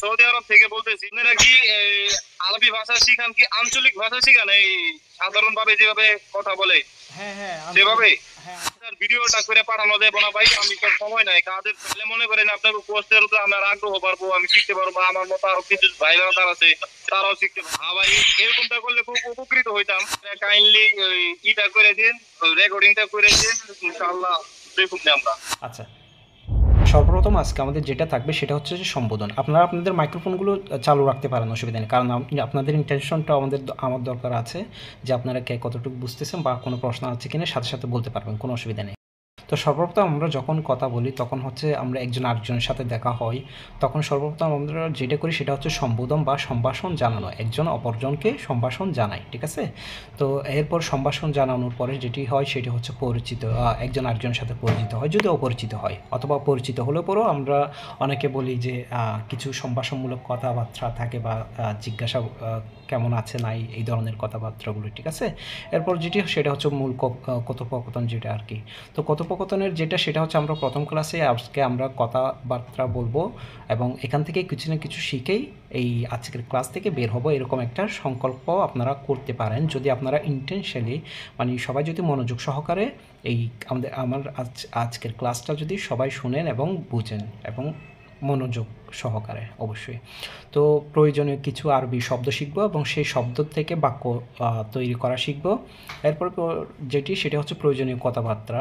Saudi আরব থেকে বলতেছি। আপনারা কি আরবি ভাষা শিখান, কি আঞ্চলিক ভাষা শিখান? এই সাধারণ ভাবে যেভাবে কথা বলে হ্যাঁ হ্যাঁ সেভাবে হ্যাঁ ভিডিওটা করে পাঠানো যাবে না ভাই? আমি তো সময় নাই কাজের, তাহলে মনে করেন আপনার পোস্টের উপর আমার আগ্রহ পারবো, আমি শিখতে পারবো, আমার মতো আরো কিছু ভাইরা তার আছে তারাও শিখতে পারবো। হ্যাঁ ভাই, এরকমটা করলে খুব উপকৃত হইতাম। কাইন্ডলি ইটা করে দিন, রেকর্ডিংটা করে দিন, ইনশাআল্লাহ দেখুন আমরা। আচ্ছা, সর্বপ্রথম আজকে আমাদের যেটা থাকবে সেটা হচ্ছে যে সম্বোধন। আপনারা আপনাদের মাইক্রোফোনগুলো চালু রাখতে পারেন, অসুবিধা নেই, কারণ আপনাদের ইন্টেনশনটা আমার দরকার আছে যে আপনারা কে কতটুকু বুঝতেছেন বা কোনো প্রশ্ন আছে কিনা সাথে সাথে বলতে পারবেন, কোনো অসুবিধা নেই। তো সর্বপ্রথম আমরা যখন কথা বলি তখন হচ্ছে আমরা একজন আরেকজনের সাথে দেখা হয়, তখন সর্বপ্রথম আমরা যেটা করি সেটা হচ্ছে সম্বোধন বা সম্ভাষণ জানানো, একজন অপরজনকে সম্ভাষণ জানাই, ঠিক আছে? তো এরপর সম্ভাষণ জানানোর পরে যেটি হয় সেটি হচ্ছে পরিচিত, একজন আরেকজনের সাথে পরিচিত হয় যদি অপরিচিত হয়, অথবা পরিচিত হলেও পরেও আমরা অনেকে বলি যে কিছু সম্ভাষণমূলক কথাবার্তা থাকে বা জিজ্ঞাসা কেমন আছে নাই, এই ধরনের কথাবার্তাগুলো, ঠিক আছে? এরপর যেটি সেটা হচ্ছে মূল কথোপকথন যেটা আর কি। তো কথোপকথনের যেটা সেটা হচ্ছে আমরা প্রথম ক্লাসে আজকে আমরা কথাবার্তা বলবো এবং এখান থেকে কিছু না কিছু শিখেই এই আজকের ক্লাস থেকে বের হবো, এরকম একটা সংকল্প আপনারা করতে পারেন যদি আপনারা ইন্টেনশনালি, মানে সবাই যদি মনোযোগ সহকারে এই আমার আজকের ক্লাসটা যদি সবাই শুনেন এবং বুঝেন এবং মনোযোগ সহকারে অবশ্যই। তো প্রয়োজনীয় কিছু আরবি শব্দ শিখব এবং সেই শব্দ থেকে বাক্য তৈরি করা শিখব। এরপর যেটি সেটা হচ্ছে প্রয়োজনীয় কথাবার্তা।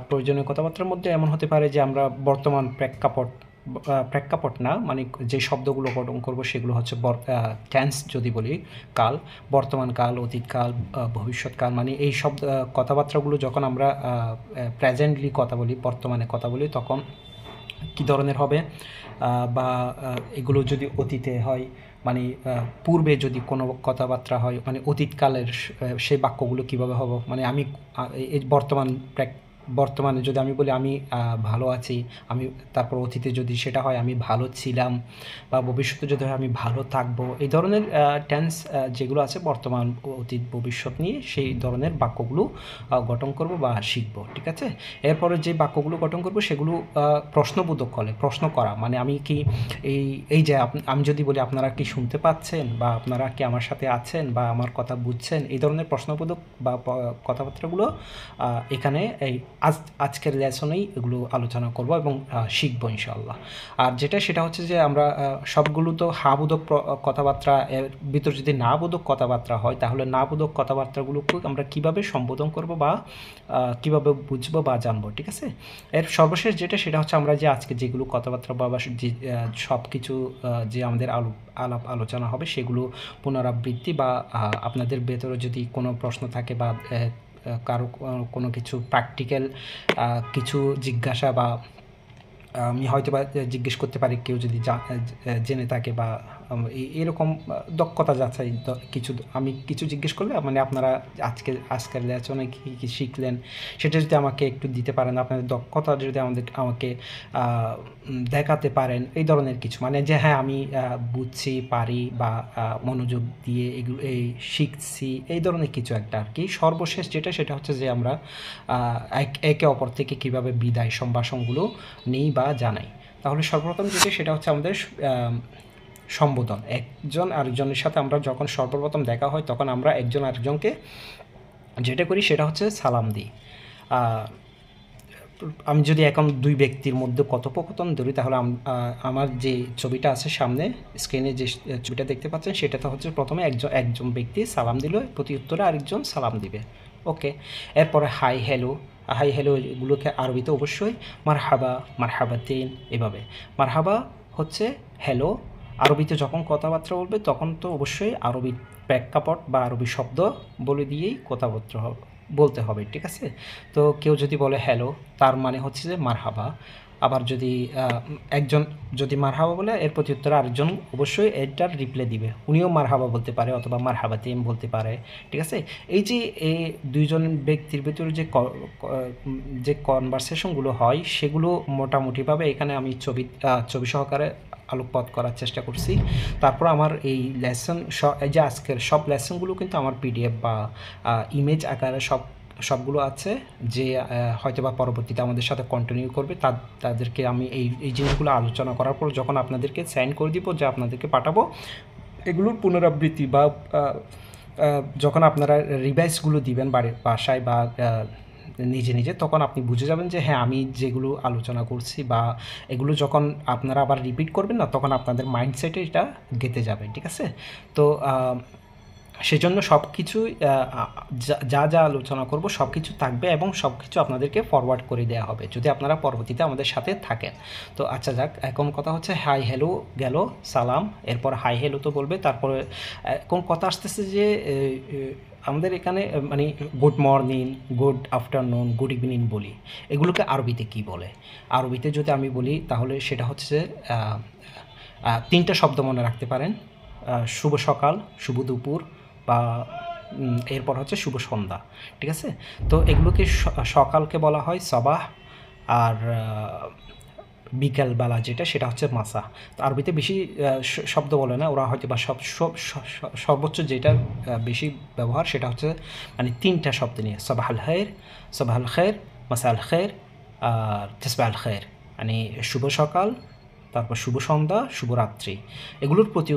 প্রয়োজনীয় কথাবার্তার মধ্যে এমন হতে পারে যে আমরা বর্তমান প্রেক্ষাপট না, মানে যে শব্দগুলো গঠন করব সেগুলো হচ্ছে টেন্স যদি বলি, কাল, বর্তমান কাল, অতীতকাল, ভবিষ্যৎকাল, মানে এই শব্দ কথাবার্তাগুলো যখন আমরা প্রেজেন্টলি কথা বলি, বর্তমানে কথা বলি, তখন কী ধরনের হবে, বা এগুলো যদি অতীতে হয়, মানে পূর্বে যদি কোনো কথাবার্তা হয়, মানে অতীতকালের সেই বাক্যগুলো কীভাবে হবে, মানে আমি এই বর্তমানে যদি আমি বলি আমি ভালো আছি, আমি তারপর অতীতে যদি সেটা হয় আমি ভালো ছিলাম, বা ভবিষ্যতে যদি হয় আমি ভালো থাকবো, এই ধরনের টেন্স যেগুলো আছে বর্তমান, অতীত, ভবিষ্যৎ নিয়ে সেই ধরনের বাক্যগুলো গঠন করব বা শিখব, ঠিক আছে? এরপরে যে বাক্যগুলো গঠন করব সেগুলো প্রশ্নবোধক হলে, প্রশ্ন করা, মানে আমি কি এই যে আমি যদি বলি আপনারা কি শুনতে পাচ্ছেন, বা আপনারা কি আমার সাথে আছেন, বা আমার কথা বুঝছেন, এই ধরনের প্রশ্নবোধক বা কথাবার্তাগুলো এখানে এই আজকের লেসনেই এগুলো আলোচনা করব এবং শিখবো ইনশাআল্লাহ। আর যেটা সেটা হচ্ছে যে আমরা সবগুলো তো হাবোধক কথাবার্তা, এর ভিতর যদি না বোধক কথাবার্তা হয় তাহলে না বোধক কথাবার্তাগুলোকে আমরা কিভাবে সম্বোধন করব বা কিভাবে বুঝবো বা জানবো, ঠিক আছে? এর সর্বশেষ যেটা সেটা হচ্ছে আমরা যে আজকে যেগুলো কথাবার্তা বা যে সব কিছু যে আমাদের আলাপ আলোচনা হবে সেগুলো পুনরাবৃত্তি, বা আপনাদের ভেতরে যদি কোনো প্রশ্ন থাকে বা কারো কোনো কিছু প্র্যাকটিক্যাল কিছু জিজ্ঞাসা, বা আমি হয়তো বা জিজ্ঞেস করতে পারি কেউ যদি জেনে থাকে, বা এরকম দক্ষতা যাচাই কিছু আমি কিছু জিজ্ঞেস করলে, মানে আপনারা আজকের লেসনে কী কী শিখলেন সেটা যদি আমাকে একটু দিতে পারেন, আপনাদের দক্ষতা যদি আমাকে দেখাতে পারেন, এই ধরনের কিছু, মানে যে হ্যাঁ আমি বুঝছি, পারি, বা মনোযোগ দিয়ে এগুলো এই শিখছি, এই ধরনের কিছু একটা আর কি। সর্বশেষ যেটা সেটা হচ্ছে যে আমরা একে অপর থেকে কীভাবে বিদায় সম্ভাষণগুলো নিই বা জানাই। তাহলে সর্বপ্রথম যেটা সেটা হচ্ছে আমাদের সম্বোধন। একজন আরেকজনের সাথে আমরা যখন সর্বপ্রথম দেখা হয় তখন আমরা একজন আরেকজনকে যেটা করি সেটা হচ্ছে সালাম দিই। আমি যদি এখন দুই ব্যক্তির মধ্যে কথোপকথন ধরি তাহলে আমার যে ছবিটা আছে সামনে স্ক্রিনে, যে ছবিটা দেখতে পাচ্ছেন সেটাতে হচ্ছে প্রথমে একজন ব্যক্তি সালাম দিল, প্রতি উত্তরে আরেকজন সালাম দিবে, ওকে? এরপরে হাই হ্যালো এগুলোকে আরবিতে অবশ্যই মারহাবা, মারহাবাতিন, এভাবে। মারহাবা হচ্ছে হ্যালো, আরবিতে যখন কথাবার্তা বলবে তখন তো অবশ্যই আরবি প্রেক্ষাপট বা আরবি শব্দ বলে দিয়েই কথাবার্তা বলতে হবে, ঠিক আছে? তো কেউ যদি বলে হ্যালো, তার মানে হচ্ছে যে মারহাবা। আবার যদি একজন যদি মারহাবা বলে এর প্রতি উত্তরে আরেকজন অবশ্যই এটার রিপ্লাই দিবে, উনিও মারহাবা বলতে পারে অথবা মারহাবাতিম বলতে পারে, ঠিক আছে? এই যে এই দুইজন ব্যক্তির ভিতরে যে কনভারসেশনগুলো হয় সেগুলো মোটামুটিভাবে এখানে আমি ছবি সহকারে আলোকপাত করার চেষ্টা করছি। তারপর আমার এই লেসন এই যে আজকের সব লেসনগুলো কিন্তু আমার পিডিএফ বা ইমেজ আকারে সব সবগুলো আছে যে হয়তোবা পরবর্তীতে আমাদের সাথে কন্টিনিউ করবে, তাদেরকে আমি এই জিনিসগুলো আলোচনা করার পর যখন আপনাদেরকে সেন্ড করে দিব, যে আপনাদেরকে পাঠাবো, এগুলোর পুনরাবৃত্তি বা যখন আপনারা রিভাইসগুলো দিবেন বাড়ির বাসায় বা নিজে নিজে, তখন আপনি বুঝে যাবেন যে হ্যাঁ, আমি যেগুলো আলোচনা করছি বা এগুলো যখন আপনারা আবার রিপিট করবেন না, তখন আপনাদের মাইন্ডসেটে এটা গেঁথে যাবে। ঠিক আছে? তো সেজন্য সব কিছুই যা যা আলোচনা করব সব কিছু থাকবে এবং সব কিছু আপনাদেরকে ফরওয়ার্ড করে দেওয়া হবে যদি আপনারা পরবর্তীতে আমাদের সাথে থাকেন। তো আচ্ছা যাক, এখন কথা হচ্ছে হাই হ্যালো গেল, সালাম, এরপর হাই হ্যালো তো বলবে, তারপরে এখন কথা আসতেছে যে আমাদের এখানে মানে good morning, good afternoon, good evening বলি, এগুলোকে আরবিতে কি বলে? আরবিতে যদি আমি বলি তাহলে সেটা হচ্ছে 3টা শব্দ মনে রাখতে পারেন, শুভ সকাল, শুভ দুপুর বা এরপর হচ্ছে শুভ সন্ধ্যা। ঠিক আছে? তো এগুলোকে সকালকে বলা হয় সবাহ, আর বিকালবেলা যেটা সেটা হচ্ছে মাসা। তো আরবিতে বেশি শব্দ বলে না ওরা, হয়তো বা সর্বোচ্চ যেটা বেশি ব্যবহার সেটা হচ্ছে মানে 3টা শব্দ নিয়ে, সবাহাল খায়ের, সবাহাল খায়ের, মাসাল খায়ের আর তাসবাহাল খায়ের, মানে শুভ সকাল, তারপর শুভ সন্ধ্যা, শুভরাত্রি। এগুলোর প্রতি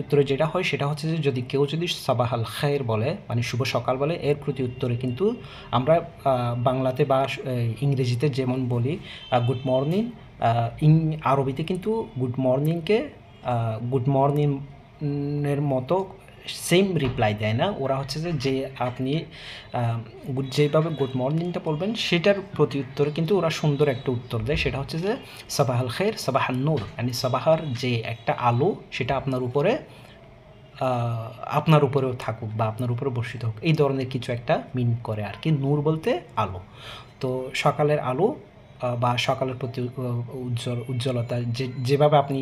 উত্তরে যেটা হয় সেটা হচ্ছে যে যদি কেউ যদি সাবাহাল খায়ের বলে মানে শুভ সকাল বলে, এর প্রতি উত্তরে কিন্তু আমরা বাংলাতে বা ইংরেজিতে যেমন বলি গুড মর্নিং, আরবিতে কিন্তু গুড মর্নিংকে গুড মর্নিং এর মতো সেম রিপ্লাই দেয় না ওরা, হচ্ছে যে আপনি যেভাবে গুড মর্নিংটা বলবেন সেটার প্রতি উত্তরে কিন্তু ওরা সুন্দর একটা উত্তর দেয়, সেটা হচ্ছে যে সাবাহাল খের সাবাহান নূর, মানে সাবাহার যে একটা আলো সেটা আপনার উপরেও থাকুক বা আপনার উপরে বর্ষিত হোক, এই ধরনের কিছু একটা মিন করে আর কি। নূর বলতে আলো। তো সকালের আলো বা সকালের প্রতি উজ্জ্বলতা, যেভাবে আপনি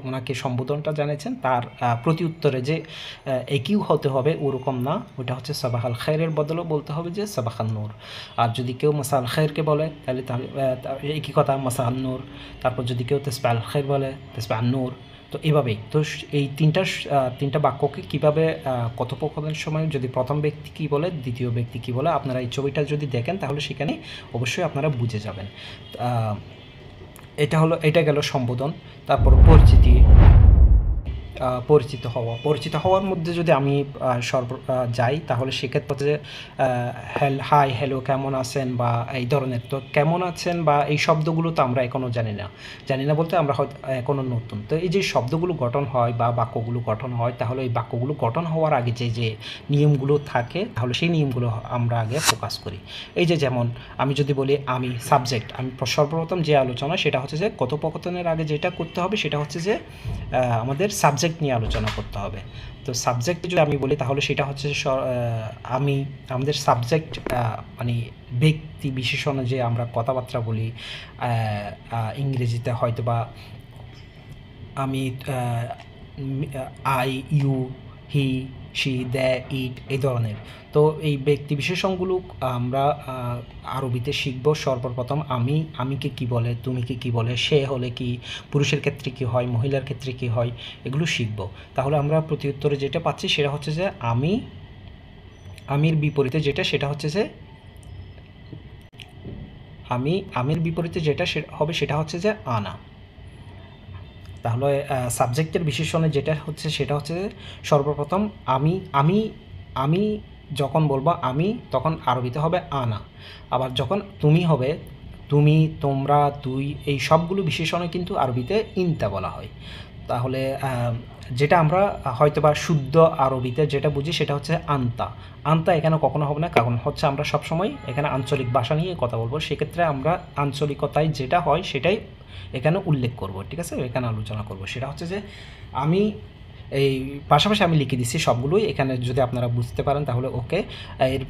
ওনাকে সম্বোধনটা জানিয়েছেন তার প্রতি উত্তরে যে একইও হতে হবে ওরকম না, ওটা হচ্ছে সাবাহাল খায়ের বদলেও বলতে হবে যে সাবাহান নূর। আর যদি কেউ মাসাল খায়েরকে বলে তাহলে একই কথা মাসাল নূর। তারপর যদি কেউ তেসবাহাল খায়ের বলে তেসবাহান নূর। তো এভাবেই তো এই তিনটা বাক্যকে কীভাবে কথোপকথনের সময় যদি প্রথম ব্যক্তি কী বলে, দ্বিতীয় ব্যক্তি কী বলে, আপনারা এই ছবিটা যদি দেখেন তাহলে সেখানে অবশ্যই আপনারা বুঝে যাবেন। এটা গেল সম্বোধন। তারপর পরিচিত হওয়ার মধ্যে যদি আমি যাই তাহলে সেক্ষেত্রে হাই হ্যালো কেমন আছেন বা এই ধরনের, তো কেমন আছেন বা এই শব্দগুলো তো আমরা এখনও জানি না বলতে আমরা হয়তো এখনও নতুন। তো এই যে শব্দগুলো গঠন হয় বা বাক্যগুলো গঠন হয়, তাহলে এই বাক্যগুলো গঠন হওয়ার আগে যে নিয়মগুলো থাকে তাহলে সেই নিয়মগুলো আমরা আগে ফোকাস করি। এই যে যেমন আমি যদি বলি আমি সাবজেক্ট, আমি সর্বপ্রথম যে আলোচনা সেটা হচ্ছে যে কথোপকথনের আগে যেটা করতে হবে সেটা হচ্ছে যে আমাদের সাবজেক্ট নিয়ে আলোচনা করতে হবে। তো সাবজেক্ট যদি আমি বলি তাহলে সেটা হচ্ছে আমাদের সাবজেক্ট মানে ব্যক্তি বিশেষণে যে আমরা কথাবার্তা বলি, ইংরেজিতে হয়তো বা আমি I, you, he, she, the, it, এই ধরনের। তো এই ব্যক্তি বিশেষণগুলো আমরা আরবিতে শিখব সর্বপ্রথম। আমিকে কি বলে, তুমিকে কি বলে, সে হলে কি, পুরুষের ক্ষেত্রে কি হয়, মহিলার ক্ষেত্রে কি হয়, এগুলো শিখব। তাহলে আমরা প্রতি উত্তরে যেটা পাচ্ছি সেটা হচ্ছে যে আমির বিপরীতে যেটা সেটা হচ্ছে যে আমির বিপরীতে যেটা হবে সেটা হচ্ছে যে আনা। তাহলে সাবজেক্টের বিশেষণে যেটা হচ্ছে সেটা হচ্ছে সর্বপ্রথম আমি যখন বলবো আমি, তখন আরবিতে হবে আনা। আবার যখন তুমি হবে, তুমি, তোমরা, তুই, এই সবগুলো বিশেষণে কিন্তু আরবিতে ইনতা বলা হয়। তাহলে যেটা আমরা হয়তোবা শুদ্ধ আরবিতে যেটা বুঝি সেটা হচ্ছে আন্তা এখানে কখনো হবে না, কারণ হচ্ছে আমরা সবসময় এখানে আঞ্চলিক ভাষা নিয়ে কথা বলবো, সেক্ষেত্রে আমরা আঞ্চলিকতায় যেটা হয় সেটাই এখানে উল্লেখ করব। ঠিক আছে? এখানে আলোচনা করব সেটা হচ্ছে যে আমি এই পাশাপাশি আমি লিখে দিচ্ছি সবগুলোই, এখানে যদি আপনারা বুঝতে পারেন তাহলে ওকে। এর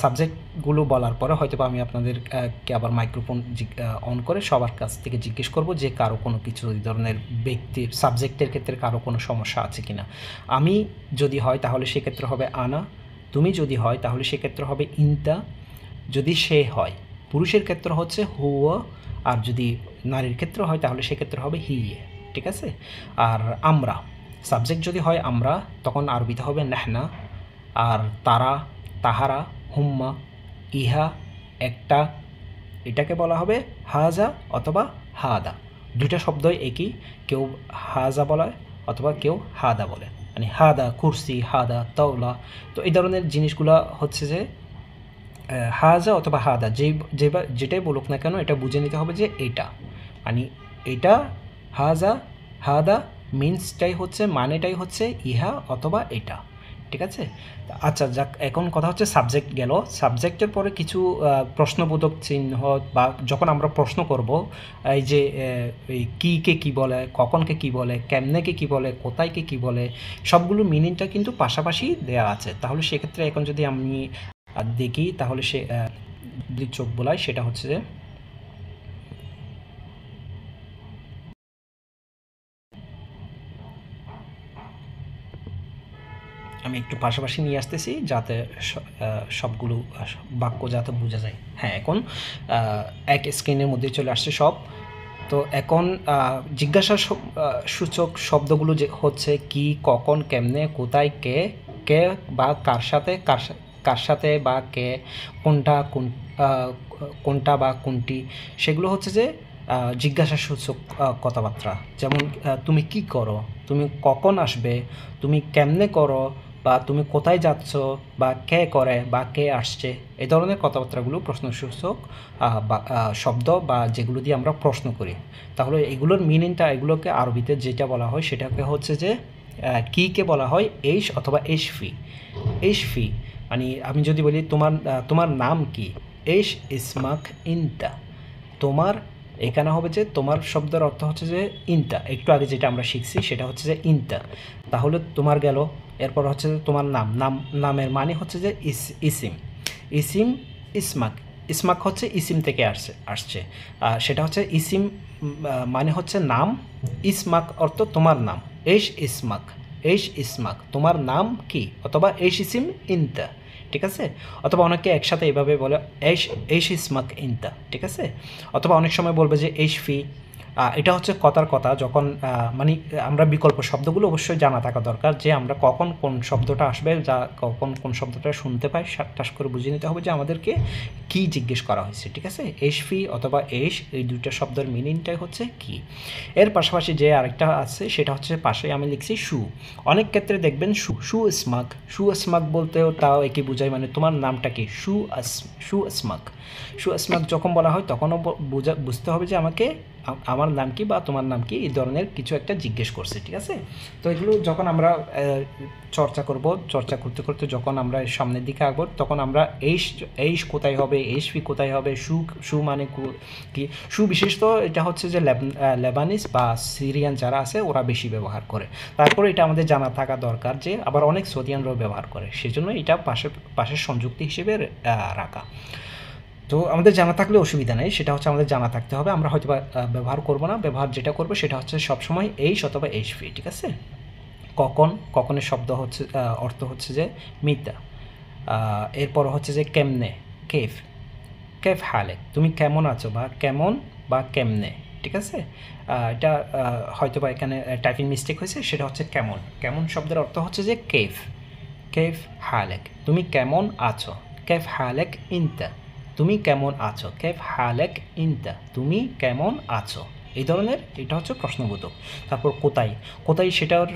সাবজেক্টগুলো বলার পরে হয়তো আমি আপনাদেরকে আবার মাইক্রোফোন অন করে সবার কাছ থেকে জিজ্ঞেস করব যে কারো কোনো কিছু এই ধরনের ব্যক্তির সাবজেক্টের ক্ষেত্রে কারো কোনো সমস্যা আছে কি না। আমি যদি হয় তাহলে সেক্ষেত্রে হবে আনা, তুমি যদি হয় তাহলে সেক্ষেত্রে হবে ইনতা, যদি সে হয়, পুরুষের ক্ষেত্রে হচ্ছে হুয়া, আর যদি নারীর ক্ষেত্রে হয় তাহলে সেক্ষেত্রে হবে হিয়ে। ঠিক আছে? আর আমরা সাবজেক্ট যদি হয় আমরা, তখন আরবিতে হবে নাহনা, আর তারা, তাহারা, হুম্মা, ইহা, একটা, এটাকে বলা হবে হাজা অথবা হাদা। দুইটা শব্দই একই, কেউ হাজা বলে অথবা কেউ হাদা বলে, মানে হাদা কুরসি, হাদা তাওলা। তো এই ধরনের জিনিসগুলো হচ্ছে যে হাজা অথবা হাদা যেটাই বলুক না কেন এটা বুঝে নিতে হবে যে এটা, মানে এটা হাজা হাদা মিন্সটাই হচ্ছে, মানেটাই হচ্ছে ইহা অথবা এটা, ঠিক আছে। আচ্ছা যাক, এখন কথা হচ্ছে সাবজেক্ট গেল। সাবজেক্টের পরে কিছু প্রশ্নবোধক চিহ্ন, বা যখন আমরা প্রশ্ন করব, এই যে এই কীকে কী বলে, কখনকে কী বলে, কেমনেকে কী বলে, কোথায়কে কী বলে, সবগুলো মিনিংটা কিন্তু পাশাপাশি দেওয়া আছে। তাহলে সেক্ষেত্রে এখন যদি আমি দেখি তাহলে সে যদি চোখ বোলায়, সেটা হচ্ছে যে আমি একটু পাশাপাশি নিয়ে আসতেছি যাতে সবগুলো বাক্য যাতে বোঝা যায়। হ্যাঁ, এখন এক স্ক্রিনের মধ্যে চলে আসছে সব। তো এখন জিজ্ঞাসা সূচক শব্দগুলো যে হচ্ছে কি, কখন, কেমনে, কোথায়, কে, কে বা কার সাথে বা কে, কোনটা কোনটা বা কোনটি, সেগুলো হচ্ছে যে জিজ্ঞাসা সূচক কথাবার্তা। যেমন তুমি কি করো, তুমি কখন আসবে, তুমি কেমনে করো, বা তুমি কোথায় যাচ্ছ, বা কে করে বা কে আসছে, এই ধরনের কথাবার্তাগুলো প্রশ্নসূচক শব্দ, বা যেগুলো দিয়ে আমরা প্রশ্ন করি। তাহলে এগুলোর মিনিংটা, এগুলোকে আরবিতে যেটা বলা হয় সেটাকে হচ্ছে যে কিকে বলা হয় এইশ অথবা এশফি। এশফি মানে আমি যদি বলি তোমার নাম কি, এইশ ইসমাক ইনতা। তোমার এখানে হবে যে তোমার শব্দের অর্থ হচ্ছে যে ইনতা, একটু আগে যেটা আমরা শিখছি সেটা হচ্ছে যে ইনতা। তাহলে তোমার গেল, এরপর হচ্ছে যে তোমার নামের মানে হচ্ছে যে ইসিম। ইসিম ইসমাক, ইসমাক হচ্ছে ইসিম থেকে আসছে সেটা হচ্ছে ইসিম, মানে হচ্ছে নাম। ইসমাক অর্থ তোমার নাম। এইশ ইসমাক, এইশ ইসমাক তোমার নাম কি, অথবা এইশ ইসিম ইনতা, ঠিক আছে। অথবা অনেকে একসাথে এইভাবে বলে এইশ এইশ ইসমাক ইনতা, ঠিক আছে। অথবা অনেক সময় বলবে যে এইশ ফি। এটা হচ্ছে কথার কথা, যখন মানে আমরা বিকল্প শব্দগুলো অবশ্যই জানা থাকা দরকার, যে আমরা কখন কোন শব্দটা আসবে, কখন কোন শব্দটা শুনতে পাই, টাস করে বুঝে নিতে হবে যে আমাদেরকে কি জিজ্ঞেস করা হয়েছে, ঠিক আছে। এইশ ফি অথবা এইশ, এই দুইটা শব্দের মিনিংটাই হচ্ছে কি। এর পাশাপাশি যে আরেকটা আছে সেটা হচ্ছে পাশে আমি লিখছি শু। অনেক ক্ষেত্রে দেখবেন শু স্মাক, শু স্মাক বলতেও তাও একই বোঝায়, মানে তোমার নামটা কি, শু স্মাক। শু স্মাক যখন বলা হয় তখনও বুঝতে হবে যে আমাকে আমার নাম কি বা তোমার নাম কি, এই ধরনের কিছু একটা জিজ্ঞেস করছে, ঠিক আছে। তো এগুলো যখন আমরা চর্চা করতে করতে যখন আমরা সামনের দিকে আঁকবো, তখন আমরা এইশ কোথায় হবে, এইশ ফি কোথায় হবে, শু মানে কি। শু বিশেষত এটা হচ্ছে যে লেবানিস বা সিরিয়ান যারা আছে ওরা বেশি ব্যবহার করে। তারপরে এটা আমাদের জানা থাকা দরকার যে আবার অনেক সৌদিয়ানরাও ব্যবহার করে, সেজন্য এটা পাশের সংযুক্তি হিসেবে রাখা। তো আমাদের জানা থাকলে অসুবিধা নেই, সেটা হচ্ছে আমাদের জানা থাকতে হবে। আমরা হয়তো ব্যবহার করব না, ব্যবহার যেটা করবো সেটা হচ্ছে সবসময় এইশ অথবা এইশ ফি, ঠিক আছে। কখনের শব্দ হচ্ছে অর্থ হচ্ছে যে মিতা। এরপর হচ্ছে যে কেমনে, কেফ, কেফ হালেক, তুমি কেমন আছো, বা কেমন বা কেমনে, ঠিক আছে। এটা হয়তো বা এখানে টাইপিং মিস্টেক হয়েছে, সেটা হচ্ছে কেমন। কেমন শব্দের অর্থ হচ্ছে যে কেফ, কেফ হালেক, তুমি কেমন আছো। কেফ হালেক ইনতা, তুমি কেমন আছো। কেফ হালেক ইনতা, তুমি কেমন আছো। এই ধরনের, এটা হচ্ছে প্রশ্নবোধক। তারপর কোথায়, কোথায় সেটার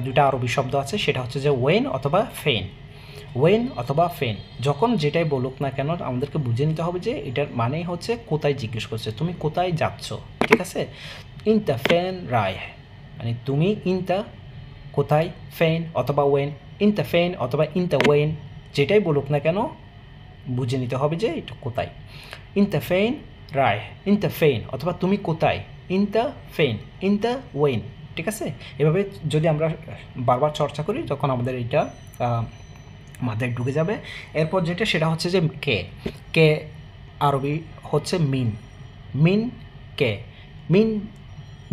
দুটা আরবি শব্দ আছে, সেটা হচ্ছে যে ওয়েন অথবা ফেন। ওয়েন অথবা ফেন, যখন যেটাই বলুক না কেন আমাদেরকে বুঝে নিতে হবে যে এটার মানেই হচ্ছে কোথায় জিজ্ঞেস করছে, তুমি কোথায় যাচ্ছ, ঠিক আছে। ইনতা ফেন রায়, মানে তুমি ইনতা কোথায়, ফেন অথবা ওয়েন, ইনতা ফেন অথবা ইনতা ওয়েন, যেটাই বলুক না কেন বুঝে নিতে হবে যে এটা কোথায়। ইনতা ফেন রায়, ইনতা ফেন অথবা তুমি কোথায়, ইনতা ফেন, ইনতা ওয়েন, ঠিক আছে। এভাবে যদি আমরা বারবার চর্চা করি তখন আমাদের এটা মাথায় ঢুকে যাবে। এরপর যেটা সেটা হচ্ছে যে কে, কে আরবি হচ্ছে মিন। মিন কে, মিন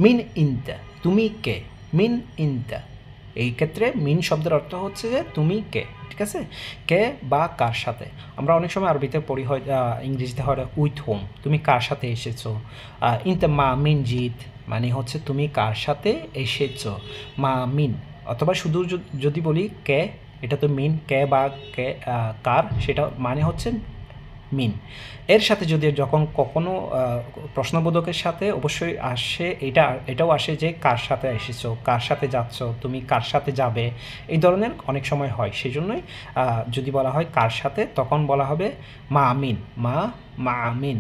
মিন ইনতা, তুমি কে, মিন ইনতা। এই ক্ষেত্রে মিন শব্দের অর্থ হচ্ছে যে তুমি কে, ঠিক আছে। কে বা কার সাথে, আমরা অনেক সময় আরবিতে পড়ি হয়, ইংরেজিতে হয় উইথ হোম, তুমি কার সাথে এসেছো। ইনতা মা মিন জিত, মানে হচ্ছে তুমি কার সাথে এসেছো, মা মিন। অথবা শুধু যদি বলি কে, এটা তো মিন, কে বা কে কার, সেটা মানে হচ্ছে মিন। এর সাথে যদি যখন কখনো প্রশ্নবোধকের সাথে অবশ্যই আসে, এটাও আসে যে কার সাথে এসেছো, কার সাথে যাচ্ছ, তুমি কার সাথে যাবে, এই ধরনের অনেক সময় হয়। সেই জন্যই যদি বলা হয় কার সাথে, তখন বলা হবে মা আমিন, মা আমিন,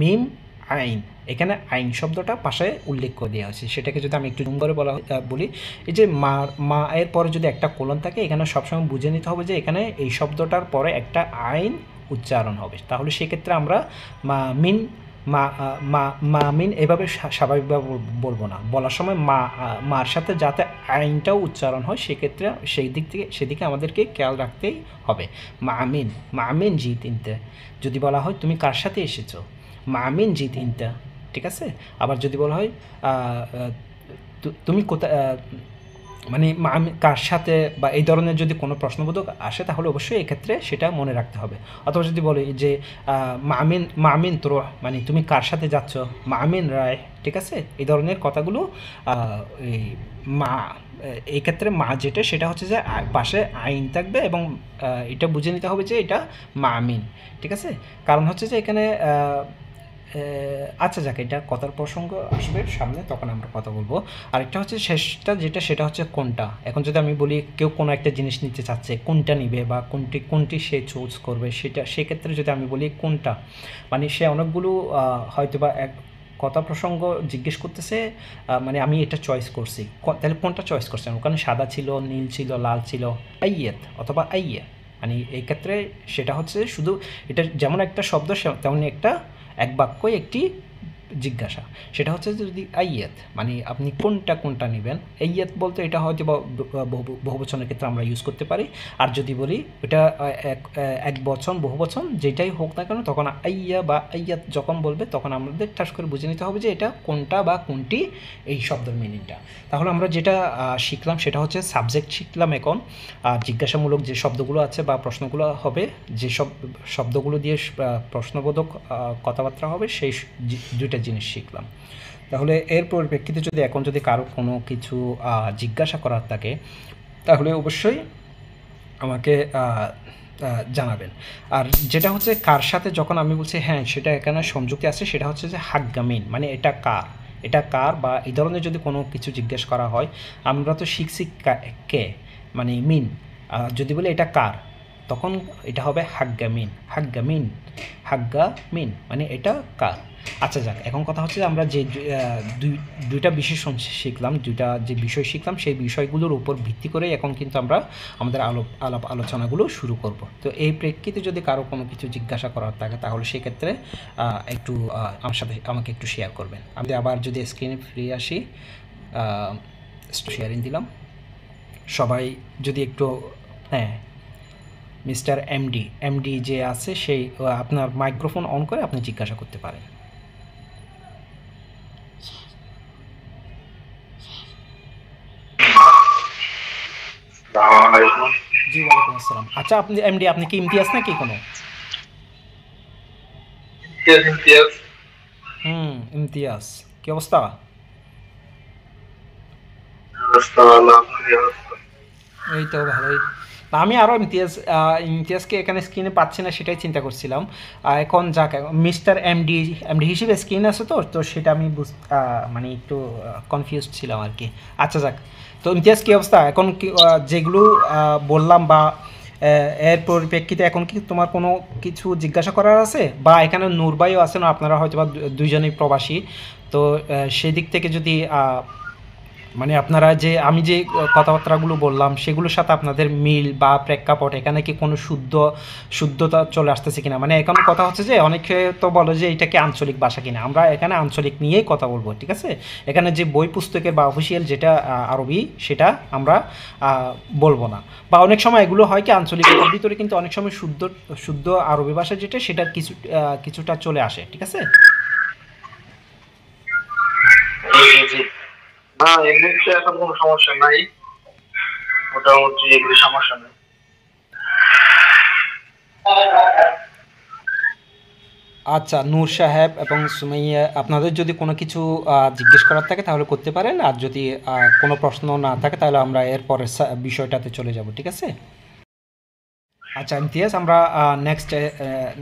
মিম আইন। এখানে আইন শব্দটা পাশে উল্লেখ করে দেওয়া হয়েছে। সেটাকে যদি আমি একটু জুম করে বলি, এই যে মা এর পরে যদি একটা কোলন থাকে, এখানে সবসময় বুঝে নিতে হবে যে এখানে এই শব্দটার পরে একটা আইন উচ্চারণ হবে। তাহলে সেক্ষেত্রে আমরা মা মিন মা মিন এভাবে স্বাভাবিকভাবে বলবো না। বলার সময় মার সাথে যাতে আইনটাও উচ্চারণ হয়, সেক্ষেত্রে সেদিকে আমাদেরকে খেয়াল রাখতেই হবে। মা আমিন জি তিনতে। যদি বলা হয় তুমি কার সাথে এসেছো, মা আমিন জি তিনটা, ঠিক আছে। আবার যদি বলা হয় তুমি কোথায়, মানে কার সাথে বা এই ধরনের যদি কোনো প্রশ্নবোধক আসে, তাহলে অবশ্যই এক্ষেত্রে সেটা মনে রাখতে হবে। অথবা যদি বলে যে মামিন তোর, মানে তুমি কার সাথে যাচ্ছ, মামিন রায়, ঠিক আছে। এই ধরনের কথাগুলো এই মা, এই ক্ষেত্রে মা যেটা, সেটা হচ্ছে যে পাশে আইন থাকবে এবং এটা বুঝে নিতে হবে যে এটা মামিন, ঠিক আছে। কারণ হচ্ছে যে এখানে আচ্ছা যাক, এটা কথার প্রসঙ্গ আসবে সামনে, তখন আমরা কথা বলবো। আরেকটা হচ্ছে শেষটা যেটা, সেটা হচ্ছে কোনটা। এখন যদি আমি বলি কেউ কোনো একটা জিনিস নিতে চাচ্ছে, কোনটা নিবে বা কোনটি সে চুজ করবে, সেক্ষেত্রে যদি আমি বলি কোনটা, মানে সে অনেকগুলো হয়তো বা এক কথা প্রসঙ্গ জিজ্ঞেস করতেছে, মানে আমি এটা চয়েস করছি, তাহলে কোনটা চয়েস করছেন? ওখানে সাদা ছিল, নীল ছিল, লাল ছিল, আইয়েত অথবা আইয়ে, মানে এই ক্ষেত্রে সেটা হচ্ছে শুধু, এটা যেমন একটা শব্দ তেমনি একটা এক বাক্যই একটি জিজ্ঞাসা। সেটা হচ্ছে যে যদি আইয়াত, মানে আপনি কোনটা নেবেন, আইয়াত বলতে এটা হয়তো বহুবচনের ক্ষেত্রে আমরা ইউজ করতে পারি। আর যদি বলি এটা এক বচন, বহুবচন, যেটাই হোক না কেন, তখন আইয়া বা আইয়াত যখন বলবে, তখন আমাদের ঠাস করে বুঝে নিতে হবে যে এটা কোনটা বা কোনটি, এই শব্দের মিনিংটা। তাহলে আমরা যেটা শিখলাম সেটা হচ্ছে সাবজেক্ট শিখলাম। এখন জিজ্ঞাসামূলক যে শব্দগুলো আছে বা প্রশ্নগুলো হবে, যে সব শব্দগুলো দিয়ে প্রশ্নবোধক কথাবার্তা হবে, সেই দুইটা জিনিস শিখলাম। তাহলে এর পরিপ্রেক্ষিতে যদি এখন যদি কারো কোনো কিছু জিজ্ঞাসা করার থাকে, তাহলে অবশ্যই আমাকে জানাবেন। আর যেটা হচ্ছে কার সাথে যখন আমি বলছি হ্যাঁ, সেটা এখানে সংযুক্তি আছে, সেটা হচ্ছে যে হাগ্গামিন, মানে এটা কার বা এই ধরনের যদি কোনো কিছু জিজ্ঞেস করা হয়, আমরা তো শিখছি কে, মানে মিন। যদি বলি এটা কার, তখন এটা হবে হাগ্গা মিন, মানে এটা কার। আচ্ছা যাক, এখন কথা হচ্ছে যে আমরা যে দুইটা বিশেষণ শিখলাম, দুইটা যে বিষয় শিখলাম, সেই বিষয়গুলোর উপর ভিত্তি করে এখন কিন্তু আমরা আমাদের আলোচনাগুলো শুরু করব। তো এই প্রেক্ষিতে যদি কারো কোনো কিছু জিজ্ঞাসা করার থাকে, তাহলে সেক্ষেত্রে একটু আমাকে একটু শেয়ার করবেন। আমি আবার যদি স্ক্রিনে ফিরে আসি, শেয়ারিং দিলাম, সবাই যদি একটু, হ্যাঁ, মিস্টার এমডি যে আছে, সেই আপনার মাইক্রোফোন অন করে আপনি জিজ্ঞাসা করতে পারেন। জি, ওয়ালাইকুম আসসালাম। আচ্ছা, আপনি এমডি, আপনি কি ইমতিয়াজ নাকি কোনো? ইমতিয়াজ, কি অবস্থা? এই তো ভালোই। আমি আরও ইমতিয়াজকে এখানে স্ক্রিনে পাচ্ছি না, সেটাই চিন্তা করছিলাম। এখন যাক, মিস্টার এমডি হিসেবে স্ক্রিন আছে, তো সেটা আমি মানে একটু কনফিউজ ছিলাম আর কি। আচ্ছা যাক, তো ইমতিয়াজ কি অবস্থা এখন? কি যেগুলো বললাম বা এর পরিপ্রেক্ষিতে এখন কি তোমার কোনো কিছু জিজ্ঞাসা করার আছে? বা এখানে নূর ভাইও আছেন, আপনারা হয়তো বা দুইজনেই প্রবাসী, তো সেই দিক থেকে যদি মানে আপনারা যে আমি যে কথাবার্তাগুলো বললাম, সেগুলোর সাথে আপনাদের মিল বা প্রেক্ষাপট, এখানে কি কোনো শুদ্ধতা চলে আসতেছে কিনা? মানে এখন কথা হচ্ছে যে অনেকে তো বলে যে এটা কি আঞ্চলিক ভাষা কিনা, আমরা এখানে আঞ্চলিক নিয়েই কথা বলবো, ঠিক আছে। এখানে যে বই পুস্তকের বা অফিসিয়াল যেটা আরবি, সেটা আমরা বলবো না। বা অনেক সময় এগুলো হয় কি, আঞ্চলিকতার ভিতরে কিন্তু অনেক সময় শুদ্ধ আরবি ভাষা যেটা, সেটার কিছুটা চলে আসে, ঠিক আছে। না, এমনিতে এখন কোনো সমস্যা নাই, মোটামুটি এগুলি সমস্যা নেই। আচ্ছা, নূর সাহেব এবং সুমাইয়া, আপনাদের যদি কোনো কিছু জিজ্ঞেস করার থাকে তাহলে করতে পারেন, আর যদি কোনো প্রশ্ন না থাকে তাহলে আমরা এর পরের বিষয়টাতে চলে যাব, ঠিক আছে? আচ্ছা ইমতিয়াজ, আমরা